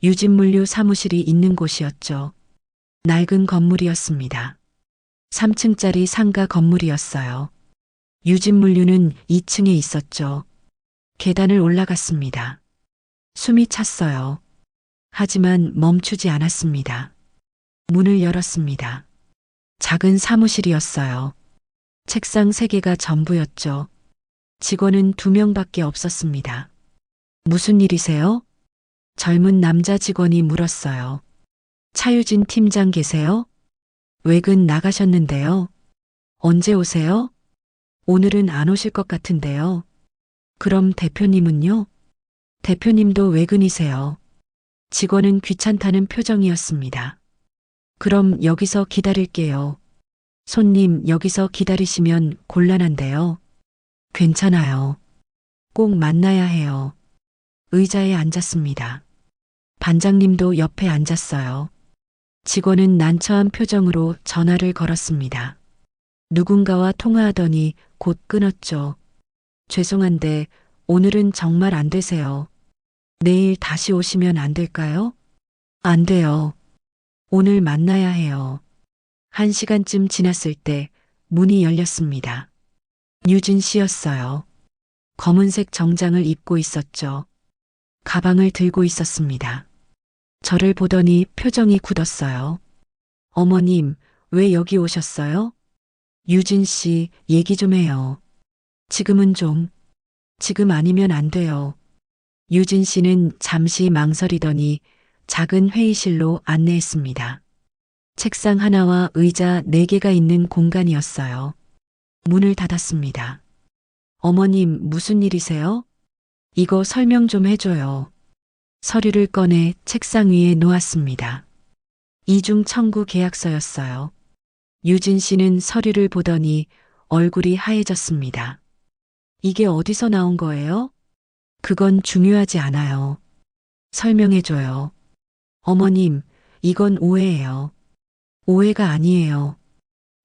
유진물류 사무실이 있는 곳이었죠. 낡은 건물이었습니다. 3층짜리 상가 건물이었어요. 유진물류는 2층에 있었죠. 계단을 올라갔습니다. 숨이 찼어요. 하지만 멈추지 않았습니다. 문을 열었습니다. 작은 사무실이었어요. 책상 3개가 전부였죠. 직원은 2명밖에 없었습니다. 무슨 일이세요? 젊은 남자 직원이 물었어요. 차유진 팀장 계세요? 외근 나가셨는데요. 언제 오세요? 오늘은 안 오실 것 같은데요. 그럼 대표님은요? 대표님도 외근이세요. 직원은 귀찮다는 표정이었습니다. 그럼 여기서 기다릴게요. 손님 여기서 기다리시면 곤란한데요. 괜찮아요. 꼭 만나야 해요. 의자에 앉았습니다. 반장님도 옆에 앉았어요. 직원은 난처한 표정으로 전화를 걸었습니다. 누군가와 통화하더니 곧 끊었죠. 죄송한데 오늘은 정말 안 되세요. 내일 다시 오시면 안 될까요? 안 돼요. 오늘 만나야 해요. 1시간쯤 지났을 때 문이 열렸습니다. 유진 씨였어요. 검은색 정장을 입고 있었죠. 가방을 들고 있었습니다. 저를 보더니 표정이 굳었어요. 어머님, 왜 여기 오셨어요? 유진 씨, 얘기 좀 해요. 지금은 좀. 지금 아니면 안 돼요. 유진 씨는 잠시 망설이더니 작은 회의실로 안내했습니다. 책상 하나와 의자 4개가 있는 공간이었어요. 문을 닫았습니다. 어머님, 무슨 일이세요? 이거 설명 좀 해줘요. 서류를 꺼내 책상 위에 놓았습니다. 이중 청구 계약서였어요. 유진 씨는 서류를 보더니 얼굴이 하얘졌습니다. 이게 어디서 나온 거예요? 그건 중요하지 않아요. 설명해줘요. 어머님, 이건 오해예요. 오해가 아니에요.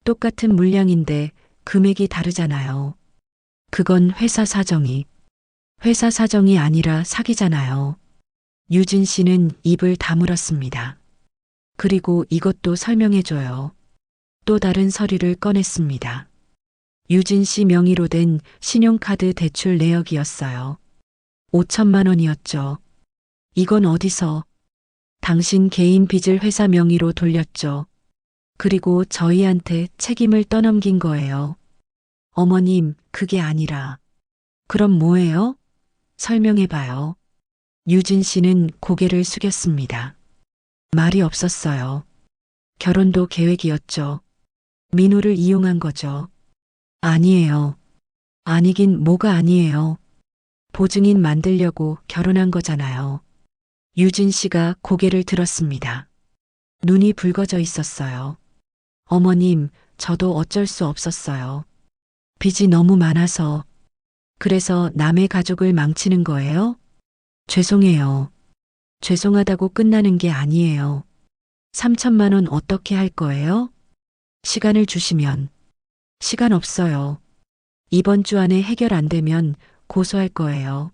똑같은 물량인데 금액이 다르잖아요. 그건 회사 사정이 아니라 사기잖아요. 유진 씨는 입을 다물었습니다. 그리고 이것도 설명해줘요. 또 다른 서류를 꺼냈습니다. 유진 씨 명의로 된 신용카드 대출 내역이었어요. 5천만 원이었죠. 이건 어디서? 당신 개인 빚을 회사 명의로 돌렸죠. 그리고 저희한테 책임을 떠넘긴 거예요. 어머님, 그게 아니라. 그럼 뭐예요? 설명해봐요. 유진 씨는 고개를 숙였습니다. 말이 없었어요. 결혼도 계획이었죠. 민호를 이용한 거죠. 아니에요. 아니긴 뭐가 아니에요. 보증인 만들려고 결혼한 거잖아요. 유진 씨가 고개를 들었습니다. 눈이 붉어져 있었어요. 어머님, 저도 어쩔 수 없었어요. 빚이 너무 많아서. 그래서 남의 가족을 망치는 거예요? 죄송해요. 죄송하다고 끝나는 게 아니에요. 3천만 원 어떻게 할 거예요? 시간을 주시면. 시간 없어요. 이번 주 안에 해결 안 되면 고소할 거예요.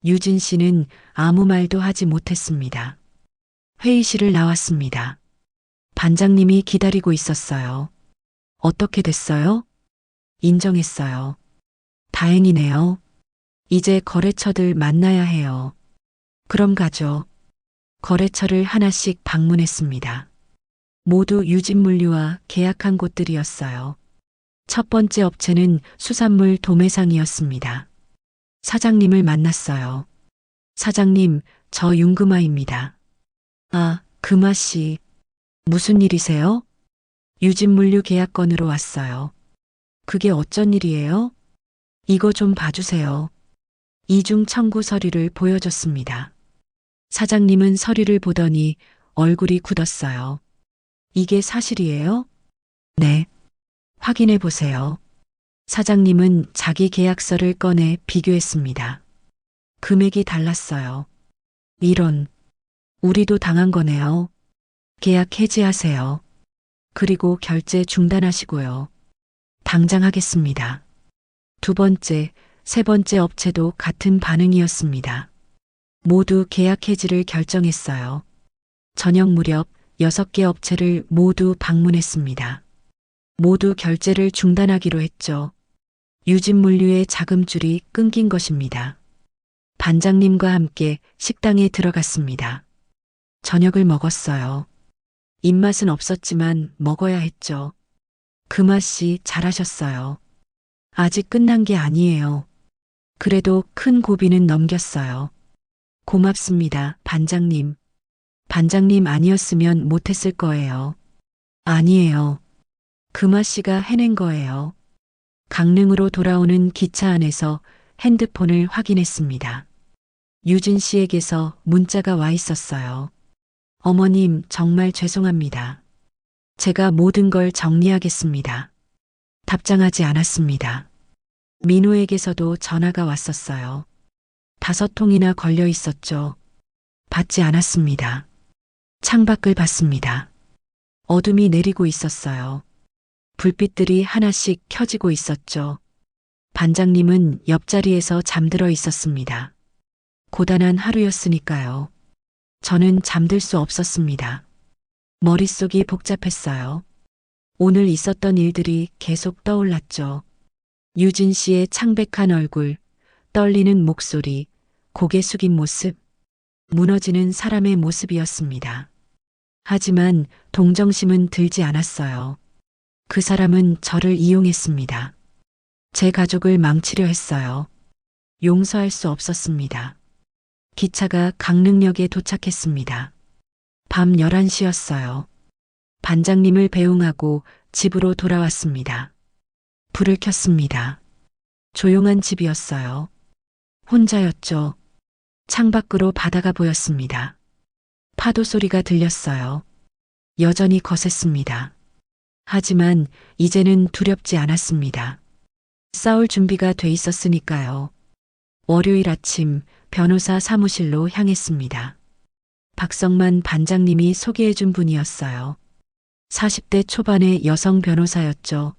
유진 씨는 아무 말도 하지 못했습니다. 회의실을 나왔습니다. 반장님이 기다리고 있었어요. 어떻게 됐어요? 인정했어요. 다행이네요. 이제 거래처들 만나야 해요. 그럼 가죠. 거래처를 하나씩 방문했습니다. 모두 유진물류와 계약한 곳들이었어요. 첫 번째 업체는 수산물 도매상이었습니다. 사장님을 만났어요. 사장님, 저 윤금아입니다. 아, 금아 씨. 무슨 일이세요? 유진물류 계약건으로 왔어요. 그게 어쩐 일이에요? 이거 좀 봐주세요. 이중 청구 서류를 보여줬습니다. 사장님은 서류를 보더니 얼굴이 굳었어요. 이게 사실이에요? 네. 확인해 보세요. 사장님은 자기 계약서를 꺼내 비교했습니다. 금액이 달랐어요. 이런, 우리도 당한 거네요. 계약 해지하세요. 그리고 결제 중단하시고요. 당장 하겠습니다. 두 번째, 세 번째 업체도 같은 반응이었습니다. 모두 계약 해지를 결정했어요. 저녁 무렵 6개 업체를 모두 방문했습니다. 모두 결제를 중단하기로 했죠. 유진물류의 자금줄이 끊긴 것입니다. 반장님과 함께 식당에 들어갔습니다. 저녁을 먹었어요. 입맛은 없었지만 먹어야 했죠. 금아 씨 잘하셨어요. 아직 끝난 게 아니에요. 그래도 큰 고비는 넘겼어요. 고맙습니다, 반장님. 반장님 아니었으면 못했을 거예요. 아니에요. 금아 씨가 해낸 거예요. 강릉으로 돌아오는 기차 안에서 핸드폰을 확인했습니다. 유진 씨에게서 문자가 와 있었어요. 어머님, 정말 죄송합니다. 제가 모든 걸 정리하겠습니다. 답장하지 않았습니다. 민호에게서도 전화가 왔었어요. 5통이나 걸려 있었죠. 받지 않았습니다. 창밖을 봤습니다. 어둠이 내리고 있었어요. 불빛들이 하나씩 켜지고 있었죠. 반장님은 옆자리에서 잠들어 있었습니다. 고단한 하루였으니까요. 저는 잠들 수 없었습니다. 머릿속이 복잡했어요. 오늘 있었던 일들이 계속 떠올랐죠. 유진 씨의 창백한 얼굴, 떨리는 목소리, 고개 숙인 모습, 무너지는 사람의 모습이었습니다. 하지만 동정심은 들지 않았어요. 그 사람은 저를 이용했습니다. 제 가족을 망치려 했어요. 용서할 수 없었습니다. 기차가 강릉역에 도착했습니다. 밤 11시였어요. 반장님을 배웅하고 집으로 돌아왔습니다. 불을 켰습니다. 조용한 집이었어요. 혼자였죠. 창밖으로 바다가 보였습니다. 파도 소리가 들렸어요. 여전히 거셌습니다. 하지만 이제는 두렵지 않았습니다. 싸울 준비가 돼 있었으니까요. 월요일 아침 변호사 사무실로 향했습니다. 박성만 반장님이 소개해준 분이었어요. 40대 초반의 여성 변호사였죠.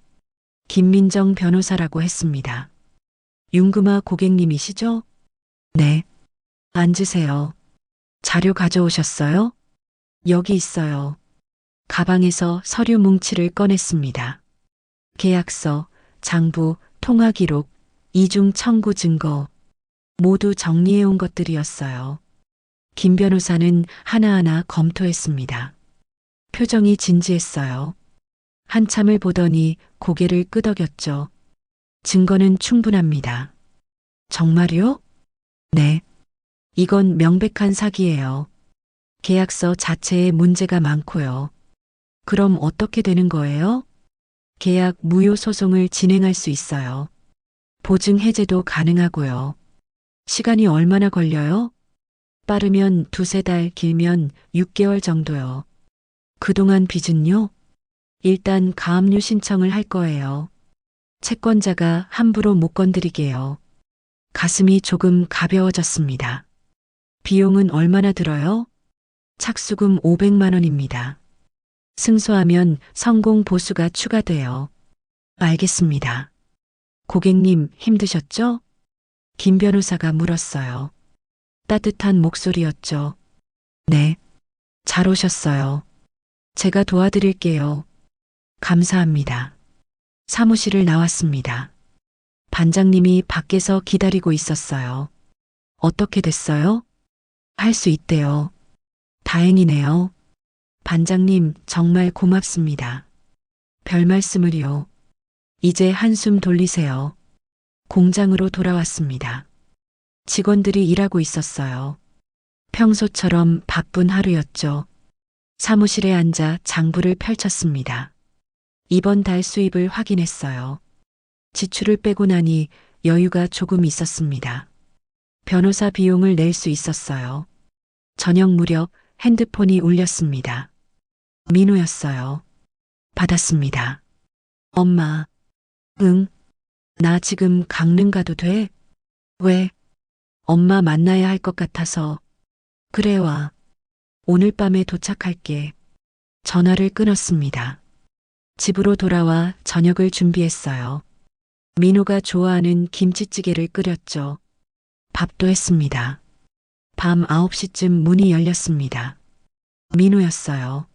김민정 변호사라고 했습니다. 윤금아 고객님이시죠? 네. 앉으세요. 자료 가져오셨어요? 여기 있어요. 가방에서 서류 뭉치를 꺼냈습니다. 계약서, 장부, 통화 기록, 이중 청구 증거, 모두 정리해온 것들이었어요. 김 변호사는 하나하나 검토했습니다. 표정이 진지했어요. 한참을 보더니 고개를 끄덕였죠. 증거는 충분합니다. 정말요? 네. 이건 명백한 사기예요. 계약서 자체에 문제가 많고요. 그럼 어떻게 되는 거예요? 계약 무효 소송을 진행할 수 있어요. 보증 해제도 가능하고요. 시간이 얼마나 걸려요? 빠르면 2~3달, 길면 6개월 정도요. 그동안 빚은요? 일단 가압류 신청을 할 거예요. 채권자가 함부로 못 건드리게요. 가슴이 조금 가벼워졌습니다. 비용은 얼마나 들어요? 착수금 500만 원입니다. 승소하면 성공 보수가 추가돼요. 알겠습니다. 고객님 힘드셨죠? 김 변호사가 물었어요. 따뜻한 목소리였죠. 네. 잘 오셨어요. 제가 도와드릴게요. 감사합니다. 사무실을 나왔습니다. 반장님이 밖에서 기다리고 있었어요. 어떻게 됐어요? 할 수 있대요. 다행이네요. 반장님 정말 고맙습니다. 별 말씀을요. 이제 한숨 돌리세요. 공장으로 돌아왔습니다. 직원들이 일하고 있었어요. 평소처럼 바쁜 하루였죠. 사무실에 앉아 장부를 펼쳤습니다. 이번 달 수입을 확인했어요. 지출을 빼고 나니 여유가 조금 있었습니다. 변호사 비용을 낼 수 있었어요. 저녁 무렵 핸드폰이 울렸습니다. 민호였어요. 받았습니다. 엄마. 응. 나 지금 강릉 가도 돼? 왜? 엄마 만나야 할 것 같아서. 그래 와. 오늘 밤에 도착할게. 전화를 끊었습니다. 집으로 돌아와 저녁을 준비했어요. 민호가 좋아하는 김치찌개를 끓였죠. 밥도 했습니다. 밤 9시쯤 문이 열렸습니다. 민호였어요.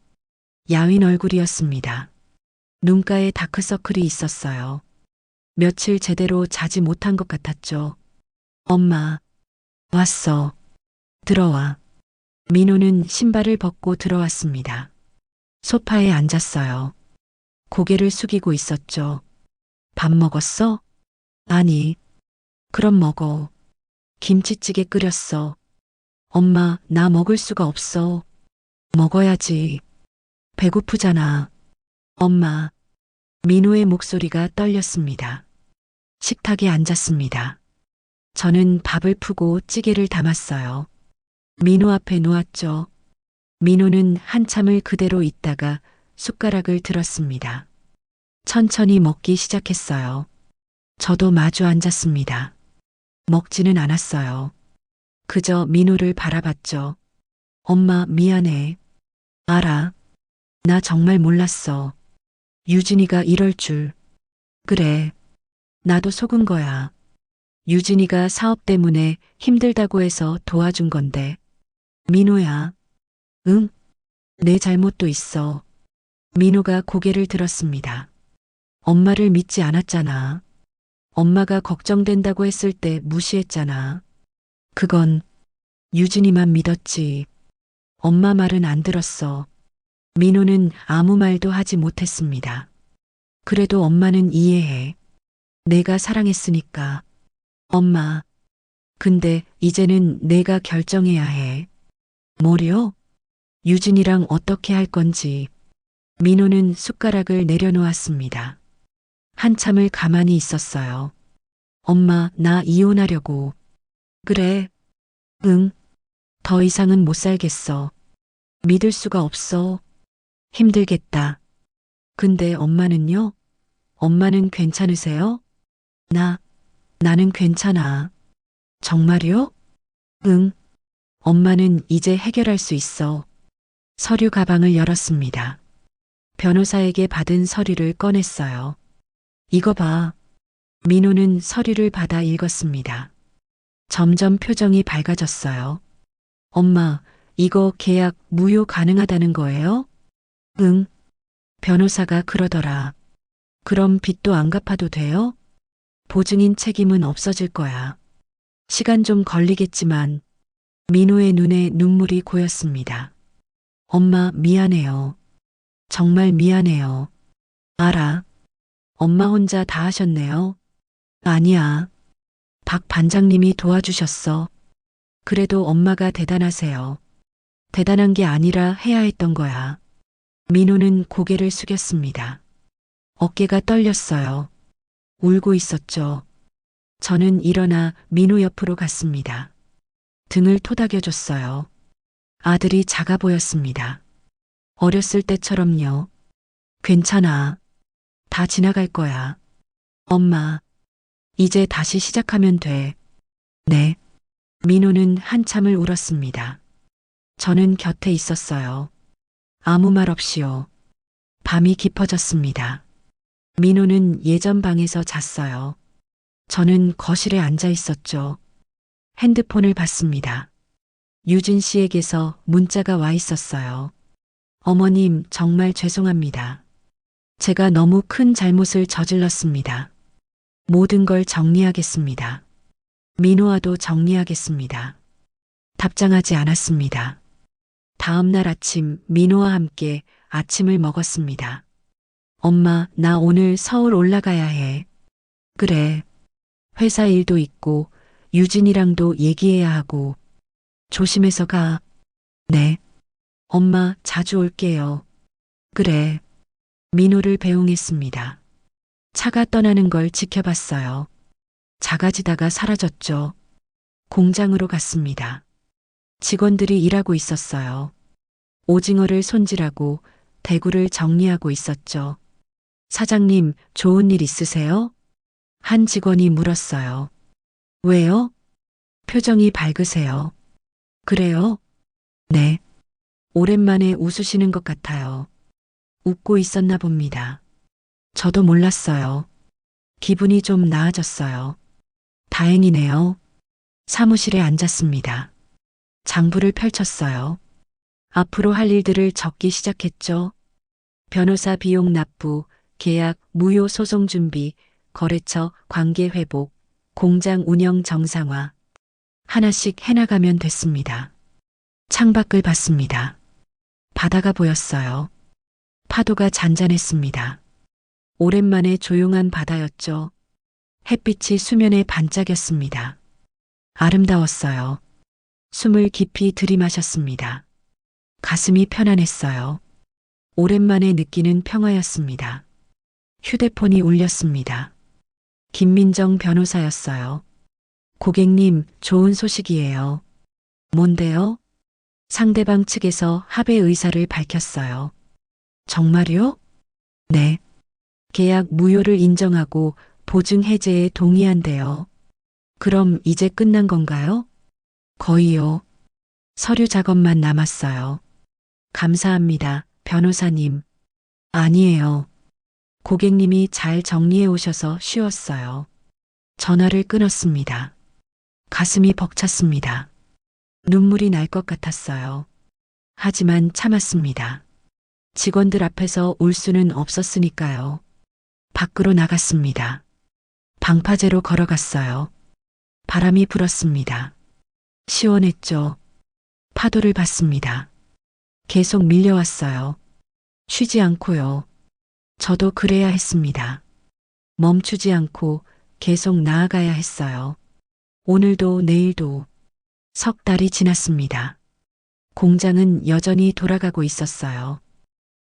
야윈 얼굴이었습니다. 눈가에 다크서클이 있었어요. 며칠 제대로 자지 못한 것 같았죠. 엄마, 왔어. 들어와. 민호는 신발을 벗고 들어왔습니다. 소파에 앉았어요. 고개를 숙이고 있었죠. 밥 먹었어? 아니. 그럼 먹어. 김치찌개 끓였어. 엄마, 나 먹을 수가 없어. 먹어야지. 배고프잖아. 엄마. 민호의 목소리가 떨렸습니다. 식탁에 앉았습니다. 저는 밥을 푸고 찌개를 담았어요. 민호 앞에 놓았죠. 민호는 한참을 그대로 있다가 숟가락을 들었습니다. 천천히 먹기 시작했어요. 저도 마주 앉았습니다. 먹지는 않았어요. 그저 민호를 바라봤죠. 엄마, 미안해. 알아. 나 정말 몰랐어. 유진이가 이럴 줄. 그래. 나도 속은 거야. 유진이가 사업 때문에 힘들다고 해서 도와준 건데. 민호야. 응? 내 잘못도 있어. 민호가 고개를 들었습니다. 엄마를 믿지 않았잖아. 엄마가 걱정된다고 했을 때 무시했잖아. 그건 유진이만 믿었지. 엄마 말은 안 들었어. 민호는 아무 말도 하지 못했습니다. 그래도 엄마는 이해해. 내가 사랑했으니까. 엄마. 근데 이제는 내가 결정해야 해. 뭐려? 유진이랑 어떻게 할 건지. 민호는 숟가락을 내려놓았습니다. 한참을 가만히 있었어요. 엄마, 나 이혼하려고. 그래. 응. 더 이상은 못 살겠어. 믿을 수가 없어. 힘들겠다. 근데 엄마는요? 엄마는 괜찮으세요? 나는 괜찮아. 정말요? 응. 엄마는 이제 해결할 수 있어. 서류 가방을 열었습니다. 변호사에게 받은 서류를 꺼냈어요. 이거 봐. 민호는 서류를 받아 읽었습니다. 점점 표정이 밝아졌어요. 엄마, 이거 계약 무효 가능하다는 거예요? 응. 변호사가 그러더라. 그럼 빚도 안 갚아도 돼요? 보증인 책임은 없어질 거야. 시간 좀 걸리겠지만 민호의 눈에 눈물이 고였습니다. 엄마 미안해요. 정말 미안해요. 알아. 엄마 혼자 다 하셨네요. 아니야. 박 반장님이 도와주셨어. 그래도 엄마가 대단하세요. 대단한 게 아니라 해야 했던 거야. 민호는 고개를 숙였습니다. 어깨가 떨렸어요. 울고 있었죠. 저는 일어나 민호 옆으로 갔습니다. 등을 토닥여줬어요. 아들이 작아 보였습니다. 어렸을 때처럼요. 괜찮아. 다 지나갈 거야. 엄마, 이제 다시 시작하면 돼. 네. 민호는 한참을 울었습니다. 저는 곁에 있었어요. 아무 말 없이요. 밤이 깊어졌습니다. 민호는 예전 방에서 잤어요. 저는 거실에 앉아 있었죠. 핸드폰을 봤습니다. 유진 씨에게서 문자가 와 있었어요. 어머님, 정말 죄송합니다. 제가 너무 큰 잘못을 저질렀습니다. 모든 걸 정리하겠습니다. 민호와도 정리하겠습니다. 답장하지 않았습니다. 다음 날 아침 민호와 함께 아침을 먹었습니다. 엄마, 나 오늘 서울 올라가야 해. 그래. 회사 일도 있고 유진이랑도 얘기해야 하고. 조심해서 가. 네. 엄마, 자주 올게요. 그래. 민호를 배웅했습니다. 차가 떠나는 걸 지켜봤어요. 작아지다가 사라졌죠. 공장으로 갔습니다. 직원들이 일하고 있었어요. 오징어를 손질하고 대구를 정리하고 있었죠. 사장님, 좋은 일 있으세요? 한 직원이 물었어요. 왜요? 표정이 밝으세요. 그래요? 네. 오랜만에 웃으시는 것 같아요. 웃고 있었나 봅니다. 저도 몰랐어요. 기분이 좀 나아졌어요. 다행이네요. 사무실에 앉았습니다. 장부를 펼쳤어요. 앞으로 할 일들을 적기 시작했죠. 변호사 비용 납부, 계약 무효 소송 준비, 거래처 관계 회복, 공장 운영 정상화. 하나씩 해나가면 됐습니다. 창밖을 봤습니다. 바다가 보였어요. 파도가 잔잔했습니다. 오랜만에 조용한 바다였죠. 햇빛이 수면에 반짝였습니다. 아름다웠어요. 숨을 깊이 들이마셨습니다. 가슴이 편안했어요. 오랜만에 느끼는 평화였습니다. 휴대폰이 울렸습니다. 김민정 변호사였어요. 고객님, 좋은 소식이에요. 뭔데요? 상대방 측에서 합의 의사를 밝혔어요. 정말요? 네. 계약 무효를 인정하고 보증 해제에 동의한대요. 그럼 이제 끝난 건가요? 거의요. 서류 작업만 남았어요. 감사합니다, 변호사님. 아니에요. 고객님이 잘 정리해 오셔서 쉬웠어요. 전화를 끊었습니다. 가슴이 벅찼습니다. 눈물이 날 것 같았어요. 하지만 참았습니다. 직원들 앞에서 울 수는 없었으니까요. 밖으로 나갔습니다. 방파제로 걸어갔어요. 바람이 불었습니다. 시원했죠. 파도를 봤습니다. 계속 밀려왔어요. 쉬지 않고요. 저도 그래야 했습니다. 멈추지 않고 계속 나아가야 했어요. 오늘도 내일도 석 달이 지났습니다. 공장은 여전히 돌아가고 있었어요.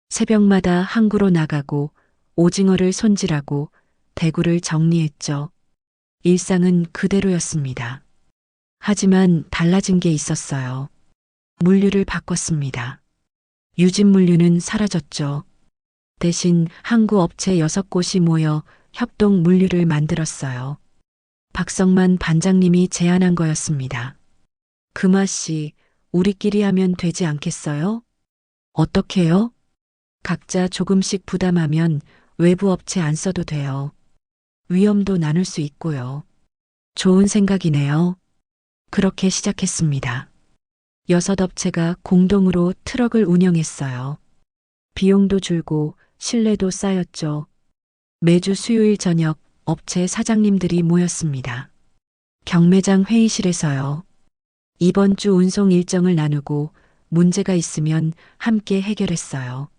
새벽마다 항구로 나가고 오징어를 손질하고 대구를 정리했죠. 일상은 그대로였습니다. 하지만 달라진 게 있었어요. 물류를 바꿨습니다. 유진 물류는 사라졌죠. 대신 항구 업체 6곳이 모여 협동 물류를 만들었어요. 박성만 반장님이 제안한 거였습니다. 금아 씨, 우리끼리 하면 되지 않겠어요? 어떻게요? 각자 조금씩 부담하면 외부 업체 안 써도 돼요. 위험도 나눌 수 있고요. 좋은 생각이네요. 그렇게 시작했습니다. 6업체가 공동으로 트럭을 운영했어요. 비용도 줄고 신뢰도 쌓였죠. 매주 수요일 저녁 업체 사장님들이 모였습니다. 경매장 회의실에서요. 이번 주 운송 일정을 나누고 문제가 있으면 함께 해결했어요.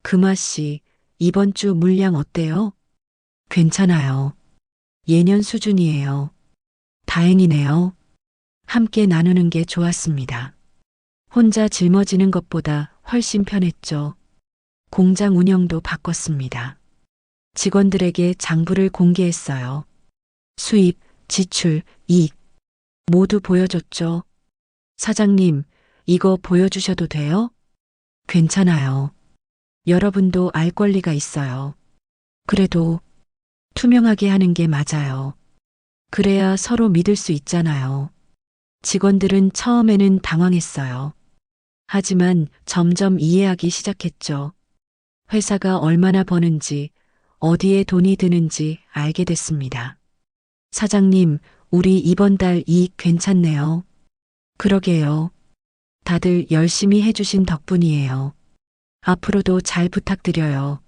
금아 씨, 이번 주 물량 어때요? 괜찮아요. 예년 수준이에요. 다행이네요. 함께 나누는 게 좋았습니다. 혼자 짊어지는 것보다 훨씬 편했죠. 공장 운영도 바꿨습니다. 직원들에게 장부를 공개했어요. 수입, 지출, 이익 모두 보여줬죠. 사장님, 이거 보여주셔도 돼요? 괜찮아요. 여러분도 알 권리가 있어요. 그래도 투명하게 하는 게 맞아요. 그래야 서로 믿을 수 있잖아요. 직원들은 처음에는 당황했어요. 하지만 점점 이해하기 시작했죠. 회사가 얼마나 버는지, 어디에 돈이 드는지 알게 됐습니다. 사장님, 우리 이번 달 이익 괜찮네요. 그러게요. 다들 열심히 해주신 덕분이에요. 앞으로도 잘 부탁드려요.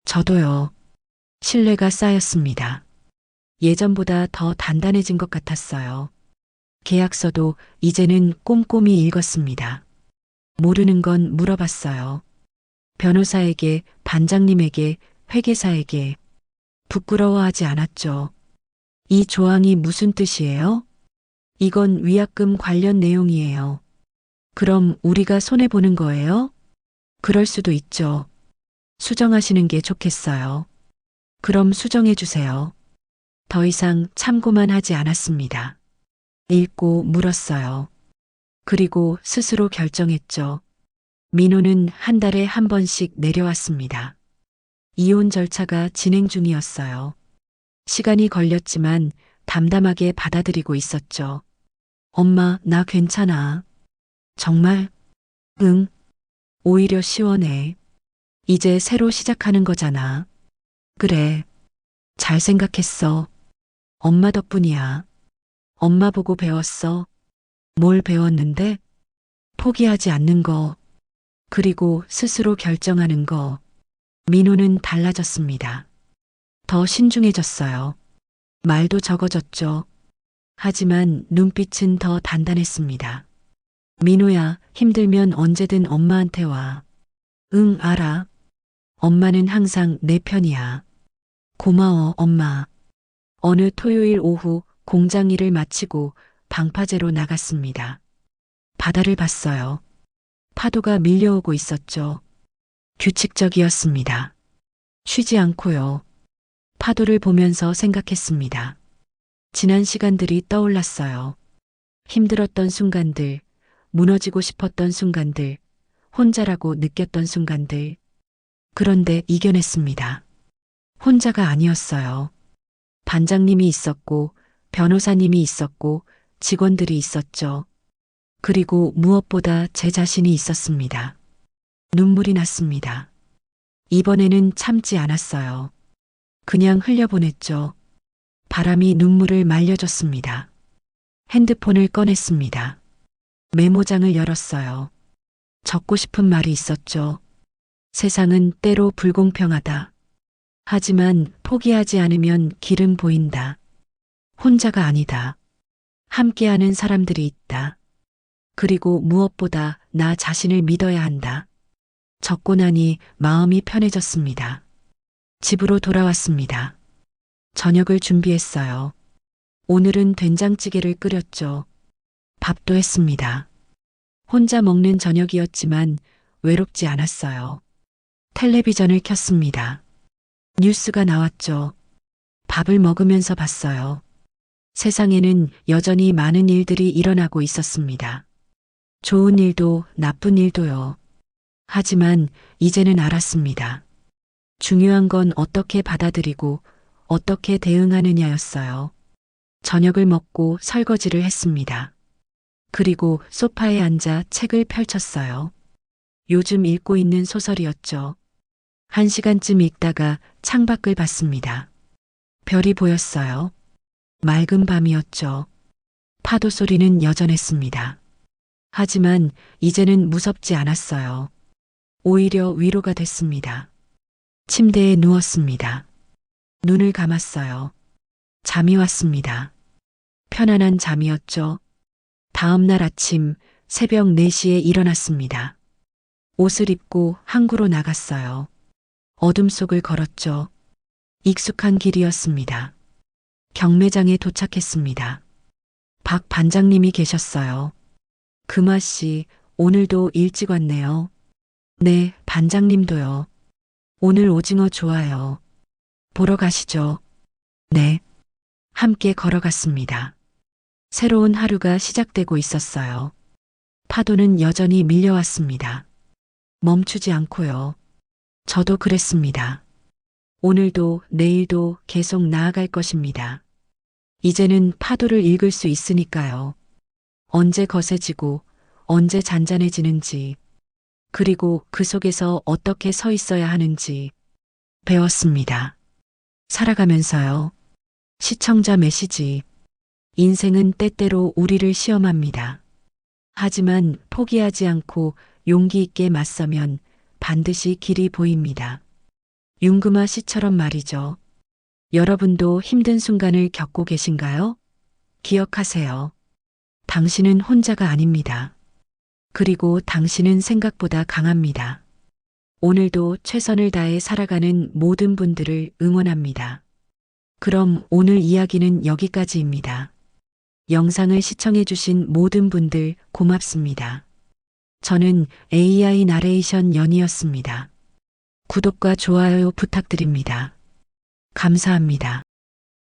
저도요. 신뢰가 쌓였습니다. 예전보다 더 단단해진 것 같았어요. 계약서도 이제는 꼼꼼히 읽었습니다. 모르는 건 물어봤어요. 변호사에게, 반장님에게, 회계사에게. 부끄러워하지 않았죠. 이 조항이 무슨 뜻이에요? 이건 위약금 관련 내용이에요. 그럼 우리가 손해보는 거예요? 그럴 수도 있죠. 수정하시는 게 좋겠어요. 그럼 수정해 주세요. 더 이상 참고만 하지 않았습니다. 읽고 물었어요. 그리고 스스로 결정했죠. 민호는 한 달에 한 번씩 내려왔습니다. 이혼 절차가 진행 중이었어요. 시간이 걸렸지만 담담하게 받아들이고 있었죠. 엄마, 나 괜찮아. 정말? 응. 오히려 시원해. 이제 새로 시작하는 거잖아. 그래. 잘 생각했어. 엄마 덕분이야. 엄마 보고 배웠어. 뭘 배웠는데? 포기하지 않는 거. 그리고 스스로 결정하는 거. 민호는 달라졌습니다. 더 신중해졌어요. 말도 적어졌죠. 하지만 눈빛은 더 단단했습니다. 민호야, 힘들면 언제든 엄마한테 와. 응, 알아. 엄마는 항상 내 편이야. 고마워, 엄마. 어느 토요일 오후 공장 일을 마치고 방파제로 나갔습니다. 바다를 봤어요. 파도가 밀려오고 있었죠. 규칙적이었습니다. 쉬지 않고요. 파도를 보면서 생각했습니다. 지난 시간들이 떠올랐어요. 힘들었던 순간들, 무너지고 싶었던 순간들, 혼자라고 느꼈던 순간들. 그런데 이겨냈습니다. 혼자가 아니었어요. 반장님이 있었고, 변호사님이 있었고, 직원들이 있었죠. 그리고 무엇보다 제 자신이 있었습니다. 눈물이 났습니다. 이번에는 참지 않았어요. 그냥 흘려보냈죠. 바람이 눈물을 말려줬습니다. 핸드폰을 꺼냈습니다. 메모장을 열었어요. 적고 싶은 말이 있었죠. 세상은 때로 불공평하다. 하지만 포기하지 않으면 길은 보인다. 혼자가 아니다. 함께하는 사람들이 있다. 그리고 무엇보다 나 자신을 믿어야 한다. 적고 나니 마음이 편해졌습니다. 집으로 돌아왔습니다. 저녁을 준비했어요. 오늘은 된장찌개를 끓였죠. 밥도 했습니다. 혼자 먹는 저녁이었지만 외롭지 않았어요. 텔레비전을 켰습니다. 뉴스가 나왔죠. 밥을 먹으면서 봤어요. 세상에는 여전히 많은 일들이 일어나고 있었습니다. 좋은 일도 나쁜 일도요. 하지만 이제는 알았습니다. 중요한 건 어떻게 받아들이고 어떻게 대응하느냐였어요. 저녁을 먹고 설거지를 했습니다. 그리고 소파에 앉아 책을 펼쳤어요. 요즘 읽고 있는 소설이었죠. 1시간쯤 읽다가 창밖을 봤습니다. 별이 보였어요. 맑은 밤이었죠. 파도 소리는 여전했습니다. 하지만 이제는 무섭지 않았어요. 오히려 위로가 됐습니다. 침대에 누웠습니다. 눈을 감았어요. 잠이 왔습니다. 편안한 잠이었죠. 다음 날 아침 새벽 4시에 일어났습니다. 옷을 입고 항구로 나갔어요. 어둠 속을 걸었죠. 익숙한 길이었습니다. 경매장에 도착했습니다. 박 반장님이 계셨어요. 금화 씨, 오늘도 일찍 왔네요. 네, 반장님도요. 오늘 오징어 좋아요. 보러 가시죠. 네. 함께 걸어갔습니다. 새로운 하루가 시작되고 있었어요. 파도는 여전히 밀려왔습니다. 멈추지 않고요. 저도 그랬습니다. 오늘도 내일도 계속 나아갈 것입니다. 이제는 파도를 읽을 수 있으니까요. 언제 거세지고 언제 잔잔해지는지, 그리고 그 속에서 어떻게 서 있어야 하는지 배웠습니다. 살아가면서요. 시청자 메시지. 인생은 때때로 우리를 시험합니다. 하지만 포기하지 않고 용기 있게 맞서면 반드시 길이 보입니다. 윤금아 씨처럼 말이죠. 여러분도 힘든 순간을 겪고 계신가요? 기억하세요. 당신은 혼자가 아닙니다. 그리고 당신은 생각보다 강합니다. 오늘도 최선을 다해 살아가는 모든 분들을 응원합니다. 그럼 오늘 이야기는 여기까지입니다. 영상을 시청해주신 모든 분들 고맙습니다. 저는 AI 나레이션 연이었습니다. 구독과 좋아요 부탁드립니다. 감사합니다.